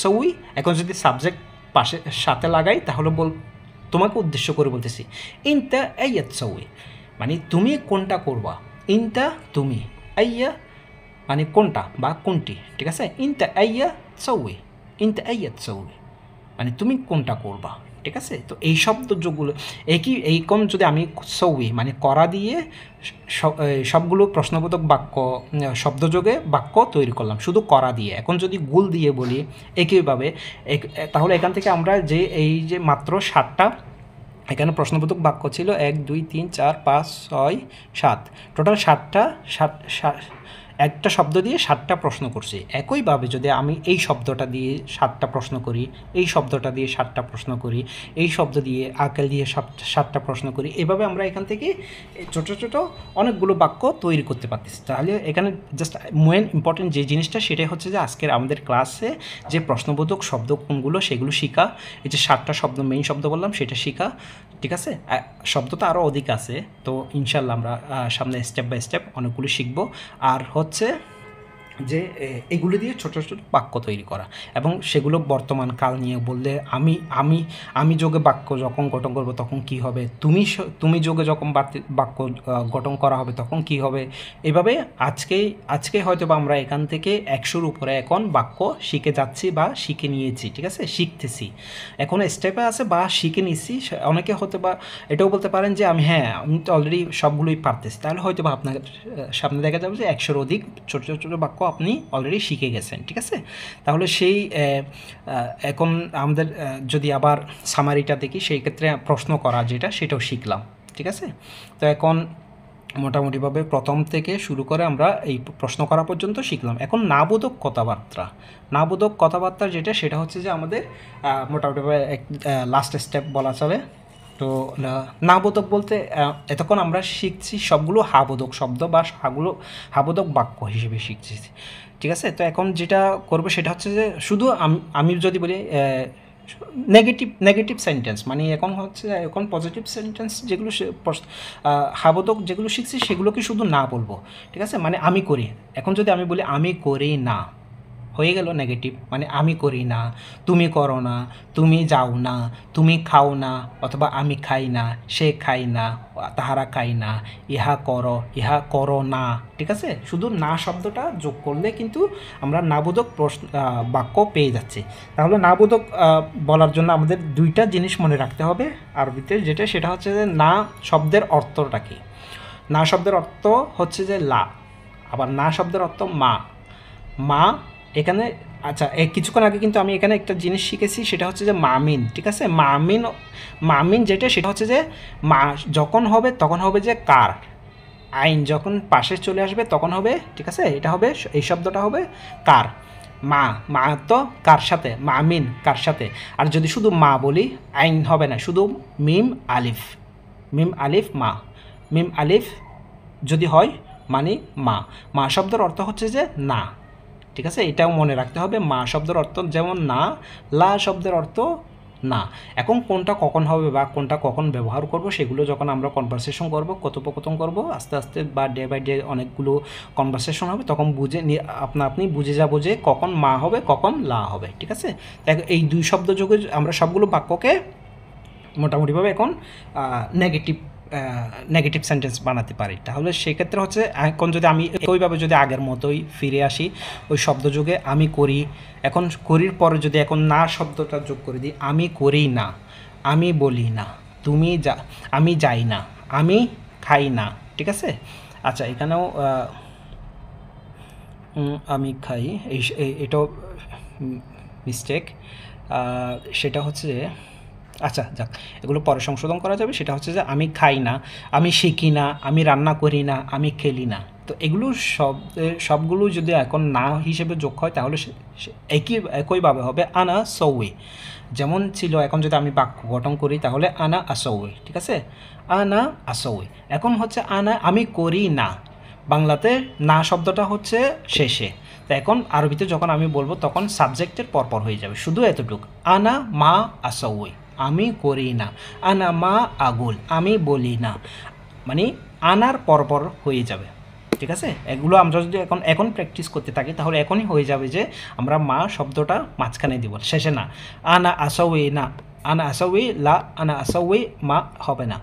সৌয়ে। এখন যদি সাবজেক্ট সাথে লাগাই তাহলে তোমাকে উদ্দেশ্য করে বলতেছি ইনতা আইয়াত সৌয়ে মানে তুমি কোনটা করবা, ইনতা তুমি, আইয়া মানে কোনটা বা কোনটি, ঠিক আছে, ইনতা আইয়াত সৌয়ে মানে তুমি কোনটা করবা, ঠিক আছে। তো এই শব্দযোগগুলো এইরকম যদি আমি সৌয়ে মানে করা দিয়ে সবগুলো প্রশ্নবোধক বাক্য শব্দযোগে বাক্য তৈরি করলাম শুধু করা দিয়ে। এখন যদি গুল দিয়ে বলি একইভাবে, তাহলে এখান থেকে আমরা এই যে মাত্র 7টা এখানে প্রশ্নবোধক বাক্য ছিল 1 2 3 4 5 6 7, টোটাল 7টা একটা শব্দ দিয়ে 7টা প্রশ্ন করছি। একইভাবে যদি আমি এই শব্দটা দিয়ে 7টা প্রশ্ন করি, এই শব্দটা দিয়ে 7টা প্রশ্ন করি, এই শব্দ দিয়ে আকেল দিয়ে 7টা প্রশ্ন করি, এভাবে আমরা এখান থেকে ছোটো ছোটো অনেকগুলো বাক্য তৈরি করতে পারতেছি। তাহলে এখানে জাস্ট মেন ইম্পর্টেন্ট যে জিনিসটা সেটাই হচ্ছে যে আজকের আমাদের ক্লাসে যে প্রশ্নবোধক শব্দ কোনগুলো সেগুলো শেখা, এই যে 7টা শব্দ মেইন শব্দ বললাম সেটা শেখা, ঠিক আছে। শব্দ তো আরও অধিক আছে, তো ইনশাল্লাহ আমরা সামনে স্টেপ বাই স্টেপ অনেকগুলো শিখব। আর হচ্ছে যে এগুলো দিয়ে ছোটো ছোটো বাক্য তৈরি করা, এবং সেগুলো বর্তমান কাল নিয়ে বললে আমি আমি আমি যোগে বাক্য যখন গঠন করব তখন কি হবে, তুমি যোগে যখন বাক্য গঠন করা হবে তখন কি হবে। এভাবে আজকে হয়তো বা আমরা এখান থেকে 100-র উপরে এখন বাক্য শিখে যাচ্ছি বা শিখে নিয়েছি, ঠিক আছে, শিখতেছি, এখন স্টেপে আছে বা শিখে নিচ্ছি। অনেকে হয়তো বা এটাও বলতে পারেন যে আমি তো অলরেডি সবগুলোই পারতেছি, তাহলে হয়তো বা আপনার সামনে দেখা যাবে যে 100-র অধিক ছোটো ছোটো বাক্য আপনি অলরেডি শিখে গেছেন, ঠিক আছে। তাহলে সেই এখন আমাদের যদি আবার সামারিটা দেখি, সেই ক্ষেত্রে প্রশ্ন করা যেটা সেটাও শিখলাম, ঠিক আছে। তো এখন মোটামুটিভাবে প্রথম থেকে শুরু করে আমরা এই প্রশ্ন করা পর্যন্ত শিখলাম। এখন নাবোধক কথাবার্তা যেটা সেটা হচ্ছে যে আমাদের মোটামুটিভাবে লাস্ট স্টেপ বলা চলে। তো নাবোধক বলতে এতক্ষণ আমরা শিখছি সবগুলো হাবোধক শব্দ বা হাবোধক বাক্য হিসেবে শিখছি, ঠিক আছে। তো এখন যেটা করবো সেটা হচ্ছে যে শুধু আমি যদি বলি নেগেটিভ সেন্টেন্স, মানে এখন পজিটিভ সেন্টেন্স যেগুলো হাবোধক যেগুলো শিখছি সেগুলোকে শুধু না বলবো, ঠিক আছে। মানে আমি করি, এখন যদি আমি বলি আমি করি না, হয়ে গেল নেগেটিভ, মানে আমি করি না, তুমি করো না, তুমি যাও না, তুমি খাও না, অথবা আমি খাই না, সে খাই না, তাহারা খাই না, ইহা করো না, ঠিক আছে। শুধু না শব্দটা যোগ করলে কিন্তু আমরা নাবোধক বাক্য পেয়ে যাচ্ছি। তাহলে নাবোধক বলার জন্য আমাদের 2টা জিনিস মনে রাখতে হবে আরবিতে, সেটা হচ্ছে যে না শব্দের অর্থটা কি। না শব্দের অর্থ হচ্ছে যে লা, আবার না শব্দের অর্থ মা এখানে। আচ্ছা, কিছুক্ষণ আগে কিন্তু আমি এখানে একটা জিনিস শিখেছি, সেটা হচ্ছে যে মামিন, ঠিক আছে। মামিন যেটা সেটা হচ্ছে যে মা যখন হবে তখন হবে যে কার, আইন যখন পাশে চলে আসবে তখন হবে, ঠিক আছে, এটা হবে, এই শব্দটা হবে কার। মা তো কার সাথে, মামিন কার সাথে। আর যদি শুধু মা বলি আইন হবে না, শুধু মিম আলিফ মিম আলিফ যদি হয় মানে মা শব্দের অর্থ হচ্ছে যে না, ঠিক আছে। এটাও মনে রাখতে হবে, মা শব্দের অর্থ যেমন না, লা শব্দের অর্থ না। এখন কোনটা কখন হবে বা কোনটা কখন ব্যবহার করব সেগুলো যখন আমরা কনভারসেশন করব, কথোপকথন করব, আস্তে আস্তে বা ডে বাই ডে অনেকগুলো কনভারসেশন হবে, তখন আপনি বুঝে যাবো যে কখন মা হবে কখন লা হবে, ঠিক আছে। এই 2 শব্দ যোগে আমরা সবগুলো বাক্যকে মোটামুটিভাবে এখন নেগেটিভ সেন্টেন্স বানাতে পারি। তাহলে সেক্ষেত্রে হচ্ছে এখন যদি আমি ওইভাবে যদি আগের মতোই ফিরে আসি ওই শব্দযোগে আমি করি, এখন করির পরে যদি এখন না শব্দটা যোগ করে দিই, আমি করি না, আমি বলি না, আমি যাই না, আমি খাই না, ঠিক আছে। আচ্ছা, এখানেও আমি খাই, এটাও মিস্টেক, সেটা হচ্ছে আচ্ছা যাক, এগুলো পরে সংশোধন করা যাবে। সেটা হচ্ছে যে আমি খাই না, আমি শিখি না, আমি রান্না করি না, আমি খেলি না। তো এগুলো সবগুলো যদি এখন না হিসেবে যোগ হয় তাহলে একইভাবে হবে আনা সৌই, যেমন ছিল। এখন যদি আমি বাক্য গঠন করি তাহলে আনা আসৌই, ঠিক আছে, আনা আসৌই। এখন হচ্ছে আমি করি না, বাংলাতে না শব্দটা হচ্ছে শেষে, তো এখন আরবিতে যখন আমি বলবো তখন সাবজেক্টের পরপর হয়ে যাবে, শুধু এতটুকু, আনা মা আসৌই, আমি করি না, আনা মা আগুল, আমি বলি না, মানে আনার পরপর হয়ে যাবে, ঠিক আছে। এগুলো আমরা যদি এখন প্র্যাকটিস করতে থাকি তাহলে এখনই হয়ে যাবে যে আমরা মা শব্দটা মাঝখানে দিব, শেষে না। আনা আসৌই না, আনা আসৌই লা, আনা আসৌই মা হবে না।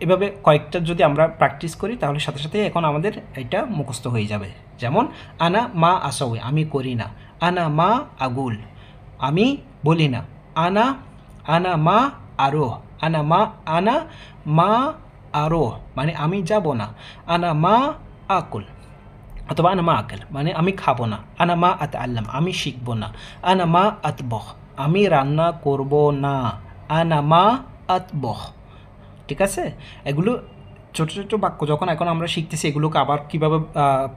এভাবে কয়েকটা যদি আমরা প্র্যাকটিস করি তাহলে সাথে সাথে এখন আমাদের এটা মুখস্থ হয়ে যাবে। যেমন আনা মা আসৌই, আমি করি না, আনা মা আগুল, আমি বলি না, আনা মা আরোহ, আনা মা আরোহ মানে আমি যাব না, আনা মা আকুল অথবা আনা মা আকেল মানে আমি খাবো না, আনা মা আত আল্লাম আমি শিখবো না, আনা মা আতবহ আমি রান্না করব না, আনা মা আতবহ, ঠিক আছে। এগুলো ছোটো ছোটো বাক্য যখন এখন আমরা শিখতেছি এগুলোকে আবার কীভাবে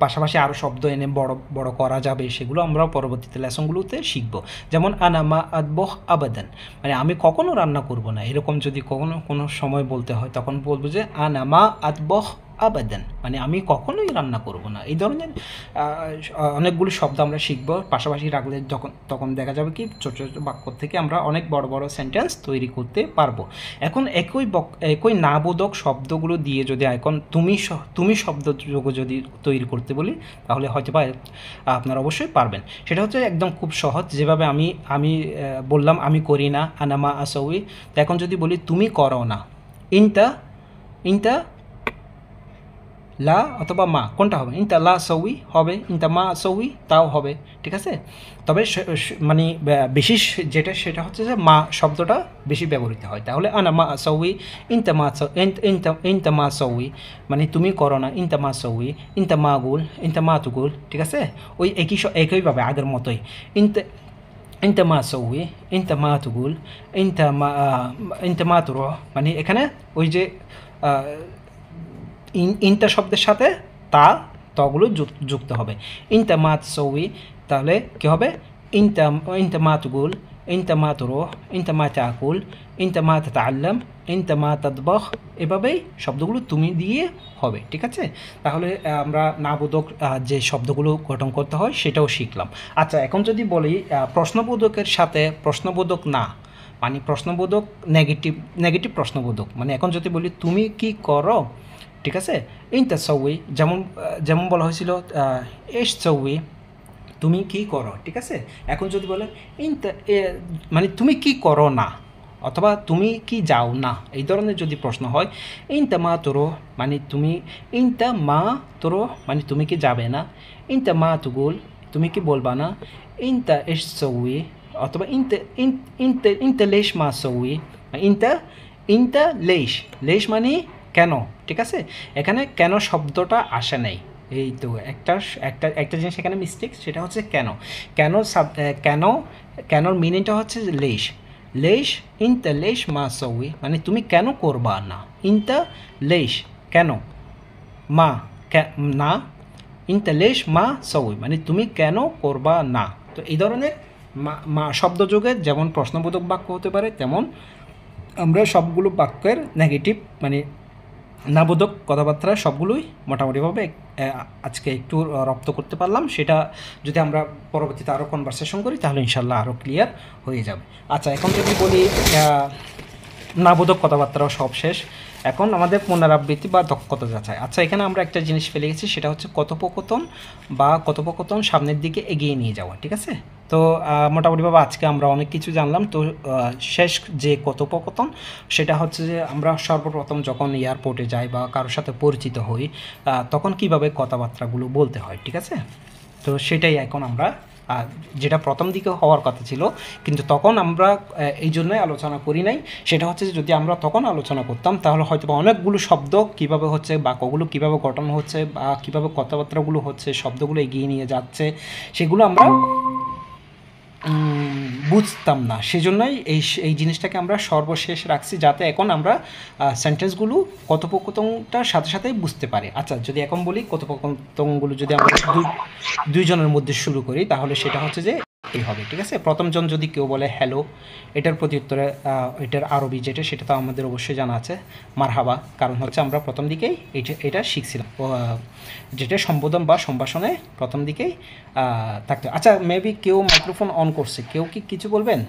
পাশাপাশি আরও শব্দ এনে বড় বড় করা যাবে সেগুলো আমরা পরবর্তীতে লেসনগুলোতে শিখব। যেমন আনা মা আতবহ আবাদান, মানে আমি কখনও রান্না করব না, এরকম যদি কখনো কোনো সময় বলতে হয় তখন বলবো যে আনা মা আতবহ আবাদান, মানে আমি কখনোই রান্না করব না। এই ধরনের অনেকগুলো শব্দ আমরা শিখব পাশাপাশি রাখলে তখন দেখা যাবে কি ছোটো ছোটো বাক্য থেকে আমরা অনেক বড় বড় সেন্টেন্স তৈরি করতে পারবো। এখন একই নাবোধক শব্দগুলো দিয়ে যদি এখন তুমি শব্দ যোগ যদি তৈরি করতে বলি তাহলে হয়তো বা আপনারা অবশ্যই পারবেন। সেটা হচ্ছে একদম খুব সহজ, যেভাবে আমি বললাম আমি করি না, আনামা আসউই। তো এখন যদি বলি তুমি করো না, ইনটা ইনটা লা অথবা মা কোনটা হবে? ইনতা লা সউই হবে, ইনতা মা সউই তাও হবে, ঠিক আছে। তবে মানে বেশি যেটা সেটা হচ্ছে যে মা শব্দটা বেশি ব্যবহৃত হয়। তাহলে আনা মা সউই, ইনতা মা ইনতা মা সউই, মানে তুমি করো না, ইনতা মা সউই, ইনতা মা গুল, ইনতা মা তুগুল, ঠিক আছে। ওই একইভাবে আগের মতোই ইনতা انت ما تسوي انت ما تقول انت ما تروح, মানে এখানে ওই যে ইনটা শব্দের সাথে তগুলো যুক্ত হবে। ইনতা মা তসউই, তাহলে কী হবে? ইনতা মা তুগুল, ইনতা মা তুরুহ, ইনতা মা তাকুল, ইনতা মা তাতাআল্লাম, ইনতা মা তাতবাখ, এভাবেই শব্দগুলো তুমি দিয়ে হবে, ঠিক আছে। তাহলে আমরা নাবোধক যে শব্দগুলো গঠন করতে হয় সেটাও শিখলাম। আচ্ছা, এখন যদি বলি প্রশ্নবোধকের সাথে প্রশ্নবোধক না, মানে প্রশ্নবোধক নেগেটিভ প্রশ্নবোধক, মানে এখন যদি বলি তুমি কি করো, ঠিক আছে। ইনতা সউই, যেমন বলা হয়েছিল এস সউই, তুমি কি করো, ঠিক আছে। এখন যদি বলে ইনতা মানে তুমি কি করো না, অথবা তুমি কি যাও না, এই ধরনের যদি প্রশ্ন হয়, ইনতা মা তোরো, মানে তুমি ইনতা মা তোরো, মানে তুমি কি যাবে না, ইনতা মা তুগুল, তুমি কি বলবা না, ইনতা এস সউই, অথবা ইনতা লেশ মা সউই, ইনতা লেশ মানে কেন, ঠিক আছে। এখানে কেন শব্দটা আসে নাই, এই তো একটা জিনিস এখানে মিস্টেক, সেটা হচ্ছে কেনর মিনিংটা হচ্ছে লেশ ইনতা লেশ মা সউই, মানে তুমি কেন করবা না, ইনতা লেশ কেন, মা না, ইনতা লেশ মা সউই, মানে তুমি কেন করবা না। তো এই ধরনের মা শব্দযোগে যেমন প্রশ্নবোধক বাক্য হতে পারে, তেমন আমরা সবগুলো বাক্যের নেগেটিভ মানে নাবোধক কথাবার্তা সবগুলোই মোটামুটিভাবে আজকে একটু রপ্ত করতে পারলাম। সেটা যদি আমরা পরবর্তীতে আরও কনভারসেশন করি তাহলে ইনশাল্লাহ আরও ক্লিয়ার হয়ে যাবে। আচ্ছা, এখন যদি বলি নাবোধক কথাবার্তাও সব শেষ, এখন আমাদের পুনরাবৃত্তি বা দক্ষতা যাচাই। আচ্ছা, এখানে আমরা একটা জিনিস ফেলে গেছি, সেটা হচ্ছে কথোপকথন সামনের দিকে এগিয়ে নিয়ে যাওয়া, ঠিক আছে। তো মোটামুটিভাবে আজকে আমরা অনেক কিছু জানলাম। তো শেষ যে কথোপকথন সেটা হচ্ছে যে আমরা সর্বপ্রথম যখন এয়ারপোর্টে যাই বা কারোর সাথে পরিচিত হই তখন কিভাবে কথাবার্তাগুলো বলতে হয়, ঠিক আছে। তো সেটাই এখন আমরা যেটা প্রথম দিকে হওয়ার কথা ছিল, কিন্তু তখন আমরা এই জন্যই আলোচনা করি নাই। সেটা হচ্ছে যে যদি আমরা তখন আলোচনা করতাম তাহলে হয়তো বা অনেকগুলো শব্দ কীভাবে হচ্ছে, বাক্যগুলো কীভাবে গঠন হচ্ছে, বা কীভাবে কথাবার্তাগুলো হচ্ছে, শব্দগুলো এগিয়ে নিয়ে যাচ্ছে, সেগুলো আমরা বুঝতাম না। সেজন্যই এই জিনিসটাকে আমরা সর্বশেষ রাখছি, যাতে এখন আমরা সেন্টেন্সগুলো কথোপকথনটার সাথে সাথে বুঝতে পারি। আচ্ছা, যদি এখন বলি কথোপকথনগুলো যদি আমরা দুইজনের মধ্যে শুরু করি তাহলে সেটা হচ্ছে যে এই হবে, ঠিক আছে। প্রথমজন যদি কেউ বলে হ্যালো, এটার প্রতি উত্তরে এটার আরবি যেটা সেটা তো আমাদের অবশ্যই জানা আছে, মারহাবা, কারণ হচ্ছে আমরা প্রথম দিকেই এটা শিখছিলাম, যেটা সম্বোধন বা সম্ভাষণে প্রথম দিকেই থাকতে। আচ্ছা, মেবি কেউ মাইক্রোফোন অন করছে, কেউ কি কিছু বলবেন?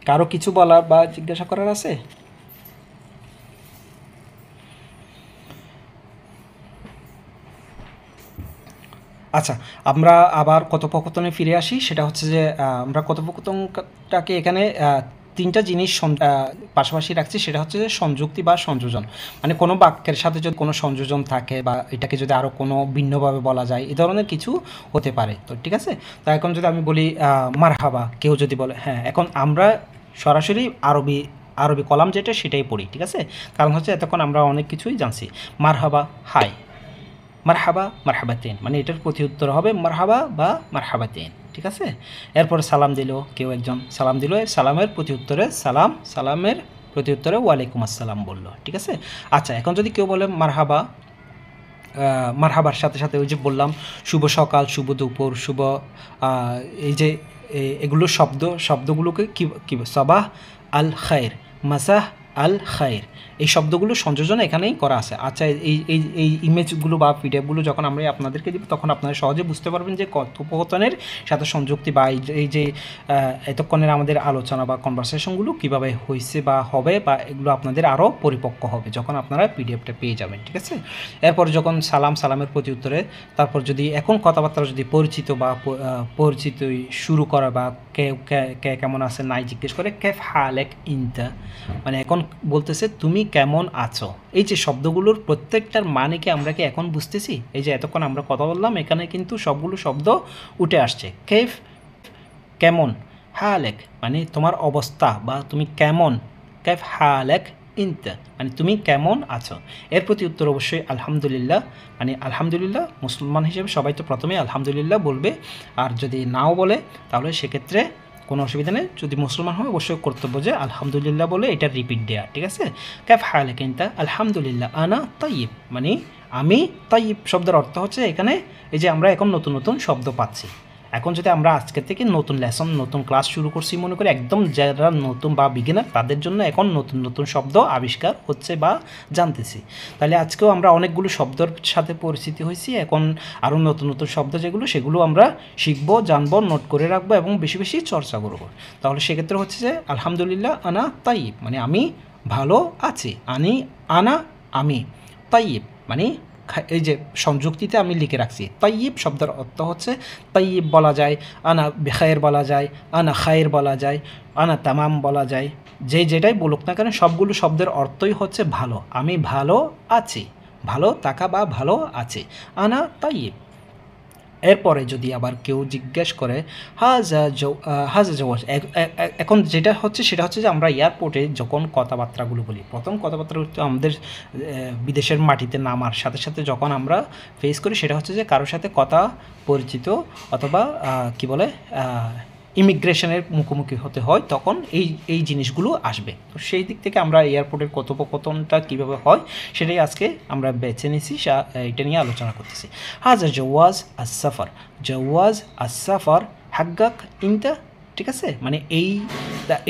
কারো কিছু বলার বা জিজ্ঞাসা করার আছে? আচ্ছা, আমরা আবার কথোপকথনে ফিরে আসি। সেটা হচ্ছে যে আমরা কথোপকথনটাকে এখানে তিনটা জিনিস পাশাপাশি রাখছি। সেটা হচ্ছে যে সংযুক্তি বা সংযোজন, মানে কোনো বাক্যের সাথে যদি কোনো সংযোজন থাকে বা এটাকে যদি আরও কোনো ভিন্নভাবে বলা যায়, এই ধরনের কিছু হতে পারে। তো ঠিক আছে, তো এখন যদি আমি বলি মারহাবা, কেউ যদি বলে হ্যাঁ, এখন আমরা সরাসরি আরবি কলাম যেটা সেটাই পড়ি, ঠিক আছে। কারণ হচ্ছে এতক্ষণ আমরা অনেক কিছুই জানছি। মারহাবা হাই, মারহাবা মারহাবাতেন, মানে এটার প্রতি উত্তর হবে মারহাবা বা মারহাবাতেন, ঠিক আছে। এরপরে সালাম দিল, কেউ একজন সালাম দিল, সালামের প্রতি উত্তরে সালামের প্রতি উত্তরে ওয়ালাইকুম আসসালাম বলল, ঠিক আছে। আচ্ছা, এখন যদি কেউ বলে মারহাবা, মারহাবার সাথে সাথে ওই যে বললাম শুভ সকাল, শুভ দুপুর, শুভ এই যে এগুলো শব্দগুলোকে কি সাবাহ আল খায়ের, মাসাহ আল খায়ের, এই শব্দগুলো সংযোজন এখানেই করা আছে। আচ্ছা, এই ইমেজগুলো বা পিডিএফগুলো যখন আমরা আপনাদেরকে দিব তখন আপনারা সহজে বুঝতে পারবেন যে কথোপকথনের সাথে সংযুক্তি বা এই যে এতক্ষণের আমাদের আলোচনা বা কনভারসেশনগুলো কীভাবে হয়েছে বা হবে, বা এগুলো আপনাদের আরও পরিপক্ক হবে যখন আপনারা পিডিএফটা পেয়ে যাবেন, ঠিক আছে। এরপর যখন সালামের প্রতি উত্তরে, তারপর যদি এখন কথাবার্তা যদি পরিচিত বা পরিচিত শুরু করা বা কে কেমন আছে নাই জিজ্ঞেস করে কেফ হালেক ইনতা, মানে এখন বলতেছে তুমি কেমন আছো। এই যে শব্দগুলোর প্রত্যেকটার মানে কি আমরা কি এখন বুঝতেছি? এই যে এতক্ষণ আমরা কথা বললাম এখানে কিন্তু সবগুলো শব্দ উঠে আসছে। কেফ কেমন, হালেক মানে তোমার অবস্থা বা তুমি কেমন, কেফ হালেক ইনতা মানে তুমি কেমন আছো। এর প্রতি উত্তর অবশ্যই আলহামদুলিল্লাহ, মানে আলহামদুলিল্লাহ মুসলমান হিসেবে সবাই তো প্রথমে আলহামদুলিল্লাহ বলবে, আর যদি নাও বলে তাহলে সেক্ষেত্রে কোনো অসুবিধা নেই। যদি মুসলমান হয় অবশ্যই কর্তব্য যে আলহামদুলিল্লাহ বলে এটা রিপিট দেয়া, ঠিক আছে। কেফ হালেক ইনতা আলহামদুলিল্লাহ আনা তাইয়িব, মানে আমি তাইয়িব শব্দের অর্থ হচ্ছে এখানে এই যে আমরা এখন নতুন নতুন শব্দ পাচ্ছি। এখন যদি আমরা আজকে থেকে নতুন লেসন, নতুন ক্লাস শুরু করছি মনে করি, একদম যারা নতুন বা বিগিনার তাদের জন্য এখন নতুন নতুন শব্দ আবিষ্কার হচ্ছে বা জানতেছি। তাহলে আজকেও আমরা অনেকগুলো শব্দের সাথে পরিচিতি হয়েছি, এখন আরও নতুন নতুন শব্দ যেগুলো সেগুলো আমরা শিখবো, জানবো, নোট করে রাখবো এবং বেশি বেশি চর্চা করব। তাহলে সেক্ষেত্রে হচ্ছে যে আলহামদুলিল্লাহ আনা তাইয়িব মানে আমি ভালো আছি, আমি তাইয়িব মানে এই যে সংযুক্তিতে আমি লিখে রাখছি তাইয়িব শব্দের অর্থ হচ্ছে তাইয়িব বলা যায়, আনা বেখায়ের বলা যায়, আনা খায়ের বলা যায়, আনা তামাম বলা যায়, যেটাই বলুক না কেন সবগুলো শব্দের অর্থই হচ্ছে ভালো, আমি ভালো আছি, ভালো থাকা বা ভালো আছে, আনা তাইয়িব। এরপরে যদি আবার কেউ জিজ্ঞেস করে হাজা জওয়াজ, এখন যেটা হচ্ছে সেটা হচ্ছে যে আমরা এয়ারপোর্টে যখন কথাবার্তাগুলো বলি, প্রথম কথাবার্তাগুলো তো আমাদের বিদেশের মাটিতে নামার সাথে সাথে যখন আমরা ফেস করি সেটা হচ্ছে যে কারোর সাথে কথা পরিচিত অথবা কি বলে ইমিগ্রেশনের মুখোমুখি হতে হয়, তখন এই জিনিসগুলো আসবে। তো সেই দিক থেকে আমরা এয়ারপোর্টের কথোপকথনটা কীভাবে হয় সেটাই আজকে আমরা বেছে নিয়েছি, এটা নিয়ে আলোচনা করতেছি। হাজা জওয়াজ আস-সাফার, জওয়াজ আস-সাফার হাগ্গাক ইনতা, ঠিক আছে। মানে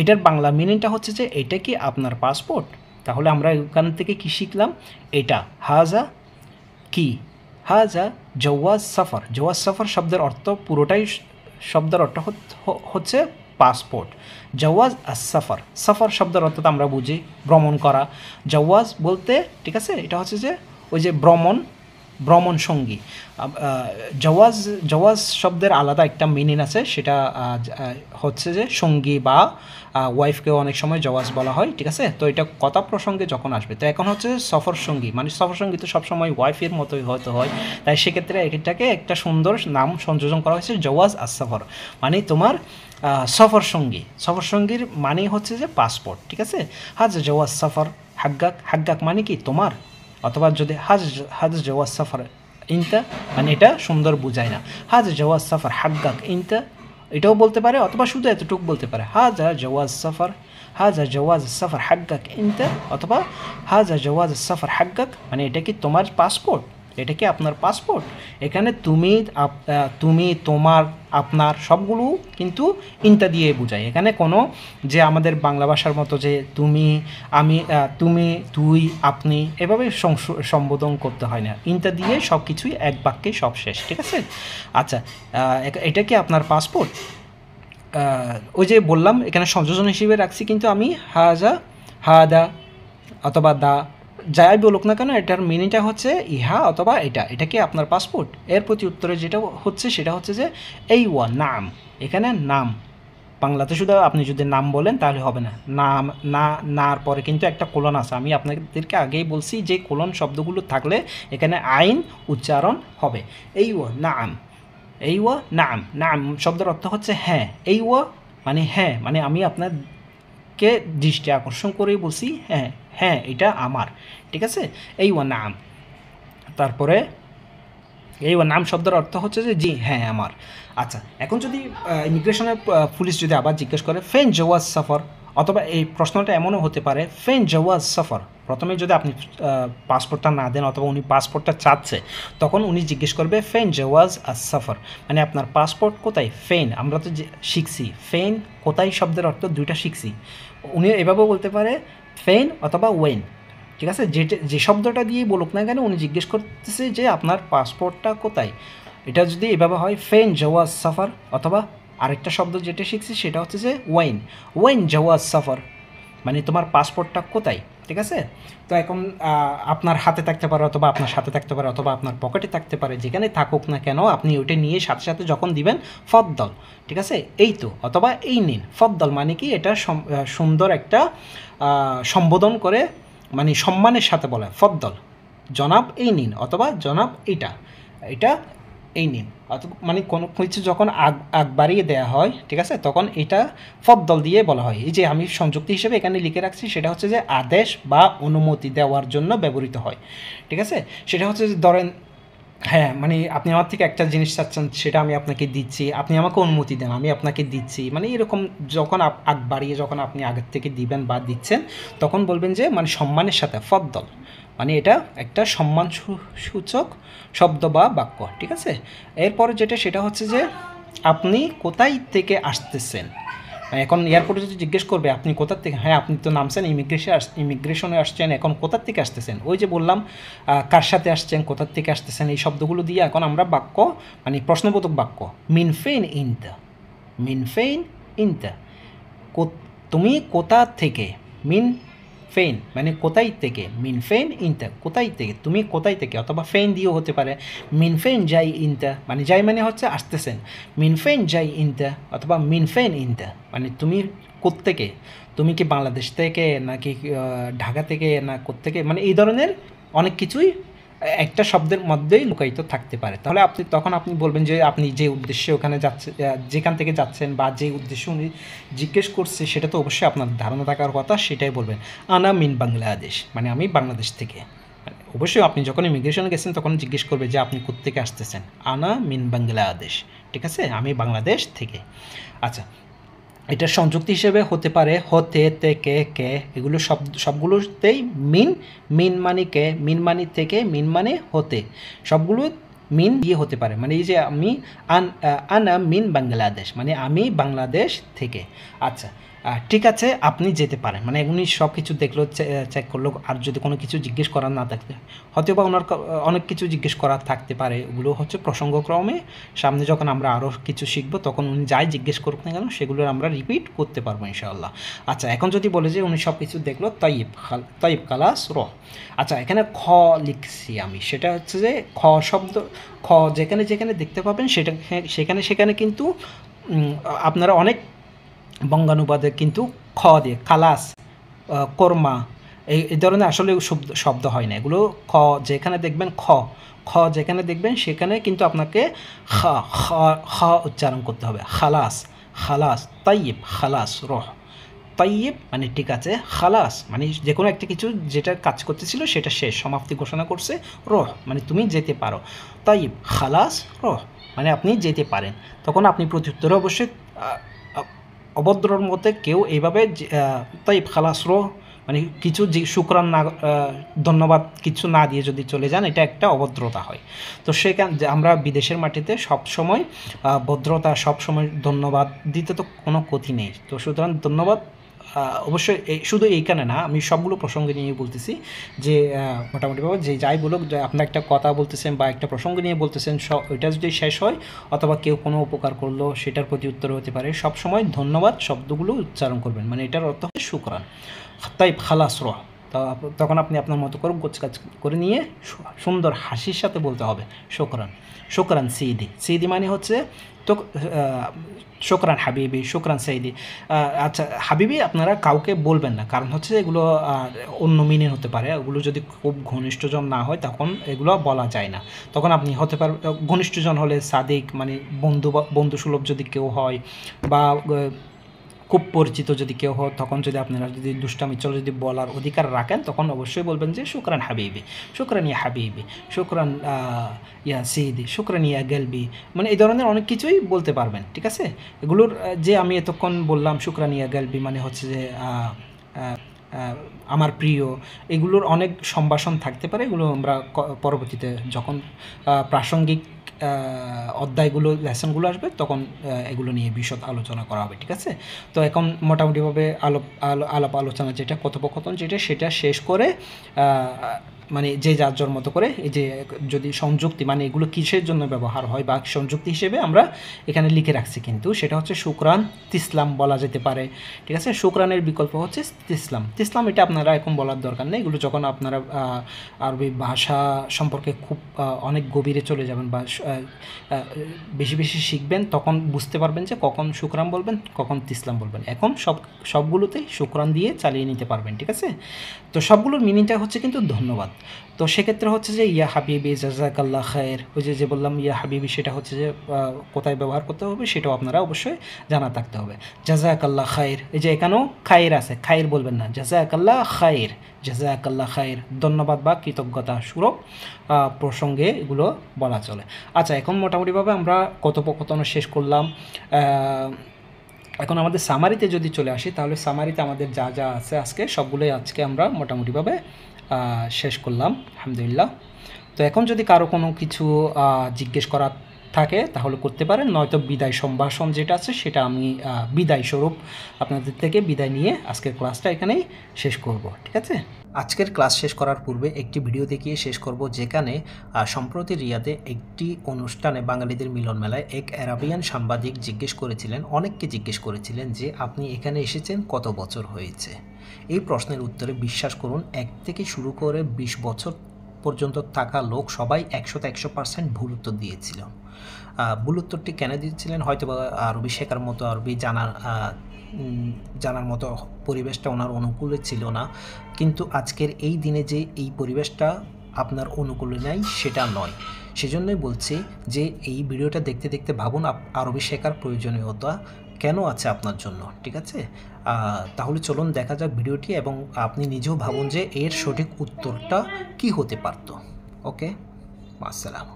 এটার বাংলা মিনিংটা হচ্ছে যে এটা কি আপনার পাসপোর্ট। তাহলে আমরা এখান থেকে কি শিখলাম? এটা হাজা কি, হাজা জওয়াজ সাফার, জওয়াজ সাফার শব্দের অর্থ পুরোটাই শব্দের অর্থ হচ্ছে পাসপোর্ট। জওয়াজ আস সাফার, সাফার শব্দের অর্থ তো আমরা বুঝি ভ্রমণ করা, জওয়াজ বলতে ঠিক আছে এটা হচ্ছে যে ওই যে ভ্রমণ সঙ্গী। জওয়াজ শব্দের আলাদা একটা মিনিং আছে, সেটা হচ্ছে যে সঙ্গী বা ওয়াইফকেও অনেক সময় জওয়াজ বলা হয়, ঠিক আছে। তো এটা কথা প্রসঙ্গে যখন আসবে, তো এখন হচ্ছে সফর সঙ্গী, মানে সফর সঙ্গী তো সবসময় ওয়াইফের মতোই হয়তো হয়, তাই সেক্ষেত্রে এটাকে একটা সুন্দর নাম সংযোজন করা হয়েছে জওয়াজ আস সফর, মানে তোমার সফর সঙ্গী। সফর সঙ্গীর মানে হচ্ছে যে পাসপোর্ট, ঠিক আছে। হাজ জওয়াজ সফর হাগ্গাক মানে কি তোমার, অথবা যদি হাজ জওয়াজ সফর ইনতা মানে এটা সুন্দর বুঝায় না, হাজ জওয়াজ সফর হাগ্গাক ইনতা এটাও বলতে পারে, অথবা শুধু এতটুকু বলতে পারে হাজা জওয়াজ সফর হাগ্গাক ইনতা, অথবা হাজা জওয়াজ সফর হাগ্গাক মানে এটা কি তোমার পাসপোর্ট, এটা কি আপনার পাসপোর্ট। এখানে তুমি তোমার আপনার সবগুলো কিন্তু ইনতা দিয়ে বোঝায়। এখানে কোনো যে আমাদের বাংলা ভাষার মতো যে তুমি আমি তুমি তুই আপনি এভাবে সম্বোধন করতে হয় না, ইনতা দিয়ে সব কিছুই এক বাক্যে সব শেষ, ঠিক আছে। আচ্ছা, এটা কি আপনার পাসপোর্ট, ওই যে বললাম এখানে সংযোজন হিসেবে রাখছি, কিন্তু আমি হাদা অথবা দা যাই বলুক না কেন এটার মিনিংটা হচ্ছে ইহা অথবা এটা কি আপনার পাসপোর্ট। এর প্রতি উত্তরে যেটা হচ্ছে সেটা হচ্ছে যে এই নাম, এখানে নাম বাংলাতে শুধু আপনি যদি নাম বলেন তাহলে হবে না, নাম নার পরে কিন্তু একটা কোলন আছে, আমি আপনাদেরকে আগেই বলছি যে কোলন শব্দগুলো থাকলে এখানে আইন উচ্চারণ হবে। নাম শব্দের অর্থ হচ্ছে হ্যাঁ, মানে হ্যাঁ, মানে আমি আপনাকে দৃষ্টি আকর্ষণ করেই বলছি হ্যাঁ এটা আমার, ঠিক আছে। নাম। তারপরে এই নাম শব্দের অর্থ হচ্ছে যে জি হ্যাঁ আমার। আচ্ছা, এখন যদি ইমিগ্রেশনের পুলিশ যদি আবার জিজ্ঞেস করে ফেন জওয়াজ সফর, অথবা এই প্রশ্নটা এমনও হতে পারে ফেন জওয়াজ সফর, প্রথমে যদি আপনি পাসপোর্টটা না দেন অথবা উনি পাসপোর্টটা চাচ্ছে, তখন উনি জিজ্ঞেস করবে ফেন জওয়াজ আস সফর, মানে আপনার পাসপোর্ট কোথায়। ফেন আমরা তো শিখছি, ফেন কোথায় শব্দের অর্থ দুইটা শিখছি। উনি এভাবেও বলতে পারে ফেন অথবা ওয়েন, ঠিক আছে, যে শব্দটা দিয়ে বলুক না কেন উনি জিজ্ঞেস করতেছে যে আপনার পাসপোর্টটা কোথায়। এটা যদি এভাবে হয় ফেন জওয়াজ সফর, অথবা আরেকটা শব্দ যেটা শিখছি সেটা হচ্ছে যে ওয়েন, ওয়েন জওয়াজ সফর, মানে তোমার পাসপোর্টটা কোথায়, ঠিক আছে। তো এখন আপনার হাতে থাকতে পারে অথবা আপনার সাথে থাকতে পারে অথবা আপনার পকেটে থাকতে পারে, যেখানে থাকুক না কেন আপনি ওইটা নিয়ে সাথে সাথে যখন দিবেন ফদ্দল, ঠিক আছে, এই তো অথবা এই নিন। ফদ্দল মানে কি, এটা সুন্দর একটা সম্বোধন করে, মানে সম্মানের সাথে বলে ফদ্দল, জনাব এই নিন অথবা জনাব এটা এটা এই নিন, অথবা মানে কোনো কিছু যখন আগ বাড়িয়ে দেওয়া হয়, ঠিক আছে, তখন এটা ফদ্দল দিয়ে বলা হয়। এই যে আমি সংযুক্তি হিসেবে এখানে লিখে রাখছি, সেটা হচ্ছে যে আদেশ বা অনুমতি দেওয়ার জন্য ব্যবহৃত হয়, ঠিক আছে। সেটা হচ্ছে যে ধরেন হ্যাঁ, মানে আপনি আমার থেকে একটা জিনিস চাচ্ছেন, সেটা আমি আপনাকে দিচ্ছি, আপনি আমাকে অনুমতি দেন আমি আপনাকে দিচ্ছি, মানে এরকম যখন আগ বাড়িয়ে যখন আপনি আগের থেকে দিবেন বা দিচ্ছেন, তখন বলবেন যে মানে সম্মানের সাথে ফদ্দল, মানে এটা একটা সম্মান সূচক শব্দ বা বাক্য, ঠিক আছে। এরপরে যেটা সেটা হচ্ছে যে আপনি কোথায় থেকে আসতেছেন। এখন এয়ারপোর্টে যদি জিজ্ঞেস করবে আপনি কোথা থেকে, হ্যাঁ আপনি তো নামছেন ইমিগ্রেশনে আসছেন, এখন কোথার থেকে আসতেছেন, ওই যে বললাম কার সাথে আসছেন, কোথার থেকে আসতেছেন, এই শব্দগুলো দিয়ে এখন আমরা বাক্য, মানে প্রশ্নবোধক বাক্য, মিন ফেইন ইনতা, মিন ফেইন ইনতা, তুমি কোথা থেকে, মিন ফেইন মানে কোথায় থেকে, মিন ফেইন ইনতা কোথায় থেকে, তুমি কোথায় থেকে, অথবা ফেইন দিয়েও হতে পারে। মিন ফেইন যাই ইনতা মানে যাই মানে হচ্ছে আসতেছেন, মিন ফেইন যাই ইনতা অথবা মিন ফেইন ইনতা মানে তুমি কোত্থেকে, তুমি কি বাংলাদেশ থেকে নাকি ঢাকা থেকে না কোত্থেকে, মানে এই ধরনের অনেক কিছুই একটা শব্দের মধ্যেই লুকায়িত থাকতে পারে। তাহলে তখন আপনি বলবেন যে আপনি যে উদ্দেশ্যে ওখানে যাচ্ছে, যেখান থেকে যাচ্ছেন বা যে উদ্দেশ্যে উনি জিজ্ঞেস করছে সেটা তো অবশ্যই আপনার ধারণা থাকার কথা, সেটাই বলবেন। আনা মিন বাংলাদেশ মানে আমি বাংলাদেশ থেকে। মানে অবশ্যই আপনি যখন ইমিগ্রেশনে গেছেন তখন জিজ্ঞেস করবে যে আপনি কোত্থেকে আসতেছেন, আনা মিন বাংলাদেশ, ঠিক আছে, আমি বাংলাদেশ থেকে। আচ্ছা, এটা সংযুক্তি হিসেবে হতে পারে হতে, থেকে, কে, এগুলো সবগুলোতেই মিন, মিন মানে কে, মিন মানে থেকে, মিন মানে হতে, সবগুলো মিন দিয়ে হতে পারে। মানে এই যে আমি আনা মিন বাংলাদেশ মানে আমি বাংলাদেশ থেকে। আচ্ছা, ঠিক আছে আপনি যেতে পারেন, মানে উনি সব কিছু দেখলো, চেক করলো, আর যদি কোনো কিছু জিজ্ঞেস করার না থাকলে, হয়তো বা ওনার অনেক কিছু জিজ্ঞেস করার থাকতে পারে, ওগুলো হচ্ছে প্রসঙ্গক্রমে সামনে যখন আমরা আরও কিছু শিখবো তখন উনি যাই জিজ্ঞেস করুক না কেন সেগুলো আমরা রিপিট করতে পারবো ইনশাআল্লাহ। আচ্ছা, এখন যদি বলে যে উনি সব কিছু দেখলো, তাইব কালাস র। আচ্ছা, এখানে খ লিখছি আমি, সেটা হচ্ছে যে খ শব্দ, খ যেখানে যেখানে দেখতে পাবেন সেটা সেখানে সেখানে কিন্তু আপনারা অনেক বঙ্গানুবাদে কিন্তু খ দিয়ে খালাস, কর্মা, এই ধরনের আসলে শব্দ হয় না, এগুলো খ যেখানে দেখবেন, খ যেখানে দেখবেন সেখানে কিন্তু আপনাকে খ উচ্চারণ করতে হবে। খালাস, খালাস, তাইব, খালাস রহ, তাইব মানে ঠিক আছে, খালাস মানে যে কোনো একটা কিছু যেটা কাজ করতেছিল সেটা শেষ, সমাপ্তি ঘোষণা করছে, রহ মানে তুমি যেতে পারো, তাইব খালাস রহ মানে আপনি যেতে পারেন। তখন আপনি প্রত্যুত্তরে অবশ্যই অভদ্রর মধ্যে কেউ এইভাবে তাইব খালাস রহ মানে কিছু যে শুকরান না, ধন্যবাদ কিছু না দিয়ে যদি চলে যান, এটা একটা অভদ্রতা হয়। তো সেখানে আমরা বিদেশের মাটিতে সবসময় ভদ্রতা, সবসময় ধন্যবাদ দিতে তো কোনো ক্ষতি নেই। তো সুতরাং ধন্যবাদ অবশ্যই শুধু এইখানে না, আমি সবগুলো প্রসঙ্গে নিয়ে বলতেছি যে মোটামুটিভাবে যে যাই বলুক, আপনার একটা কথা বলতেছেন বা একটা প্রসঙ্গ নিয়ে বলতেছেন, ওইটা যদি শেষ হয় অথবা কেউ কোনো উপকার করলো সেটার প্রতি উত্তর হতে পারে, সবসময় ধন্যবাদ শব্দগুলো উচ্চারণ করবেন, মানে এটার অর্থ হয় শুকরান, তাইব খালাস রহ। তখন আপনি আপনার মতো করে গোছগাছ করে নিয়ে সুন্দর হাসির সাথে বলতে হবে শুকরান, শুকরান সিদি, সিদি মানে হচ্ছে তো শুকরান হাবিবি, শুকরান সাইদি। আচ্ছা, হাবিবি আপনারা কাউকে বলবেন না, কারণ হচ্ছে এগুলো অন্য মিনিং হতে পারে, ওগুলো যদি খুব ঘনিষ্ঠজন না হয় তখন এগুলো বলা যায় না। তখন আপনি হতে পারে ঘনিষ্ঠজন হলে সাদিক মানে বন্ধু সুলভ যদি কেউ হয়, বা খুব পরিচিত যদি কেউ হন, তখন যদি আপনারা যদি দুষ্টামি চলে যদি বলার অধিকার রাখেন, তখন অবশ্যই বলবেন যে শুকরান হাবিবি, শুকরান ইয়া হাবিবি, শুকরান ইয়া সিদি, শুকরান ইয়া গেলবি, মানে এই ধরনের অনেক কিছুই বলতে পারবেন। ঠিক আছে, এগুলোর যে আমি এতক্ষণ বললাম শুকরান ইয়া গেলবি মানে হচ্ছে যে আমার প্রিয়, এগুলোর অনেক সম্ভাষণ থাকতে পারে। এগুলো আমরা পরবর্তীতে যখন প্রাসঙ্গিক অধ্যায়গুলো লেসনগুলো আসবে তখন এগুলো নিয়ে বিশদ আলোচনা করা হবে। ঠিক আছে, তো এখন মোটামুটিভাবে আলাপ আলোচনা যেটা কথোপকথন যেটা সেটা শেষ করে মানে যে যার যার মতো করে এই যে যদি সংযুক্তি মানে এগুলো কিসের জন্য ব্যবহার হয় বা সংযুক্তি হিসেবে আমরা এখানে লিখে রাখছি, কিন্তু সেটা হচ্ছে শুকরান তিসলাম বলা যেতে পারে। ঠিক আছে, শুকরানের বিকল্প হচ্ছে তিসলাম। তিসলাম এটা আপনারা এখন বলার দরকার নেই, এগুলো যখন আপনারা আরবি ভাষা সম্পর্কে খুব অনেক গভীরে চলে যাবেন বা বেশি বেশি শিখবেন তখন বুঝতে পারবেন যে কখন শুকরান বলবেন কখন তিসলাম বলবেন। এখন সবগুলোতেই শুকরান দিয়ে চালিয়ে নিতে পারবেন। ঠিক আছে, তো সবগুলোর মিনিংটা হচ্ছে কিন্তু ধন্যবাদ। তো সেক্ষেত্রে হচ্ছে যে ইয়া হাবিবি জাযাকাল্লাহ খায়ের, ওই যে বললাম ইয়া হাবিবি, সেটা হচ্ছে যে কোথায় ব্যবহার করতে হবে সেটাও আপনারা অবশ্যই জানা থাকতে হবে। জাযাকাল্লাহ খায়ের, এই যে এখানেও খায়ের আছে, খায়ের বলবেন না, জাযাকাল্লাহ খায়ের, জাযাকাল্লাহ খায়ের, ধন্যবাদ বা কৃতজ্ঞতা স্বরূপ প্রসঙ্গে এগুলো বলা চলে। আচ্ছা, এখন মোটামুটিভাবে আমরা কথোপকথন শেষ করলাম। এখন আমাদের সামারিতে যদি চলে আসি, তাহলে সামারিতে আমাদের যা যা আছে আজকে সবগুলোই আজকে আমরা মোটামুটিভাবে শেষ করলাম আলহামদুলিল্লাহ। তো এখন যদি কারো কোনো কিছু জিজ্ঞেস করার থাকে তাহলে করতে পারেন, নয়তো বিদায় সম্ভাষণ যেটা আছে সেটা আমি বিদায় স্বরূপ আপনাদের থেকে বিদায় নিয়ে আজকের ক্লাসটা এখানেই শেষ করব। ঠিক আছে, আজকের ক্লাস শেষ করার পূর্বে একটি ভিডিও দেখিয়ে শেষ করব, যেখানে সম্প্রতি রিয়াদে একটি অনুষ্ঠানে বাঙালিদের মিলন মেলায় এক আরাবিয়ান সাংবাদিক জিজ্ঞেস করেছিলেন, অনেককে জিজ্ঞেস করেছিলেন যে আপনি এখানে এসেছেন কত বছর হয়েছে। এই প্রশ্নের উত্তরে বিশ্বাস করুন 1 থেকে শুরু করে 20 বছর পর্যন্ত থাকা লোক সবাই 100% ভুল উত্তর দিয়েছিল। ভুল উত্তরটি কেন দিয়েছিলেন? হয়তো বা আরবি শেখার মতো, আরবি জানার মতো পরিবেশটা ওনার অনুকূলে ছিল না, কিন্তু আজকের এই দিনে যে এই পরিবেশটা আপনার অনুকূলে নাই সেটা নয়। সেজন্যই বলছি যে এই ভিডিওটা দেখতে দেখতে ভাবুন আরবি শেখার প্রয়োজনীয়তা কেন আছে আপনার জন্য। ঠিক আছে, তাহলে চলুন দেখা যাক ভিডিওটি এবং আপনি নিজেও ভাবুন যে এর সঠিক উত্তরটা কি হতে পারত। ওকে, আসসালাম।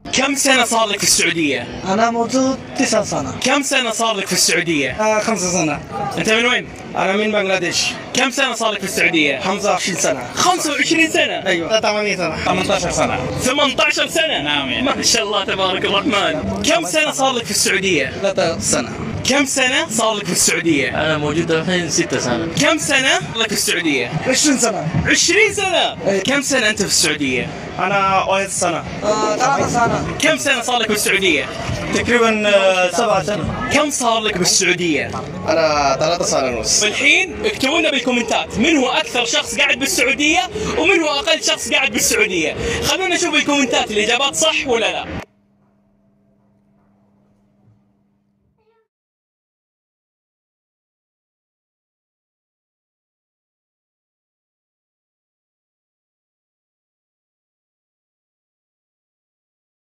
كم سنة صار لك في السعودية؟ أنا موجود 9 سنة. كم سنة صار لك في السعودية؟ 5 سنة. أنت من وين؟ أنا من بنغلاديش. كم سنة صار لك في السعودية؟ 25 سنة. 25 سنة؟ أيوة. 8 سنة. 18 سنة. 18 سنة؟ نعم يعني. ما شاء الله تبارك الرحمن. كم سنة صار لك في السعودية؟ 3 سنة. كم سنة صار لك في السعودية؟ أنا موجود الحين 6 سنة. كم سنة لك في السعودية؟ 20 سنة. 20 سنة؟ إيه. كم سنة أنت في السعودية؟ أنا 1 سنة. 3 سنة. كم سنة صار لك في السعودية؟ تقريبا 7 سنة. كم صار لك بالسعودية؟ أنا 3 سنة ونص. والحين اكتبوا لنا بالكومنتات من هو أكثر شخص قاعد بالسعودية ومن هو أقل شخص قاعد بالسعودية. خلونا نشوف بالكومنتات الإجابات صح ولا لا.